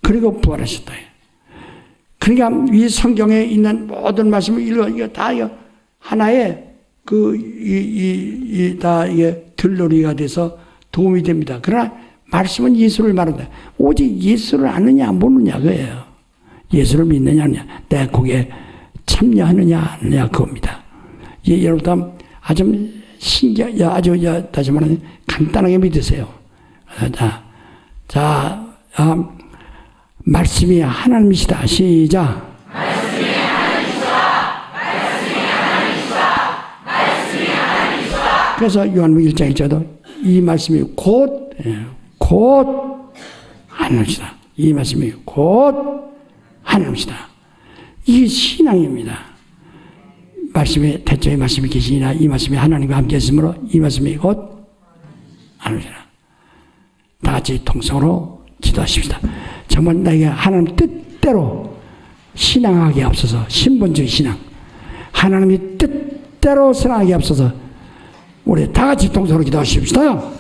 그리고 부활하셨다. 그러니까 이 성경에 있는 모든 말씀을 이거 다 하나의 다 이게 들러리가 돼서 도움이 됩니다. 그러나 말씀은 예수를 말한다. 오직 예수를 아느냐 안 보느냐 그거예요. 예수를 믿느냐 아느냐, 내 거기에 참여하느냐 안 하느냐 그겁니다. 여러분 아주 다시 말하면 간단하게 믿으세요. 말씀이 하나님이시다. 시작. 말씀이 하나님이시다. 말씀이 하나님이시다. 말씀이 하나님이시다. 그래서 요한복음 1장 1절도 이 말씀이 곧 하나님이시다. 이 말씀이 곧 하나님이시다. 이게 신앙입니다. 말씀에 대초에 말씀이 계시니라 이 말씀이 하나님과 함께 했으므로 이 말씀이 곧 하나님이시다. 다 같이 통성으로 기도하십시다. 정말 나에게 하나님 뜻대로 신앙하게 앞서서 신본주의 신앙 하나님이 뜻대로 선하게 앞서서 우리 다 같이 통성으로 기도하십시다.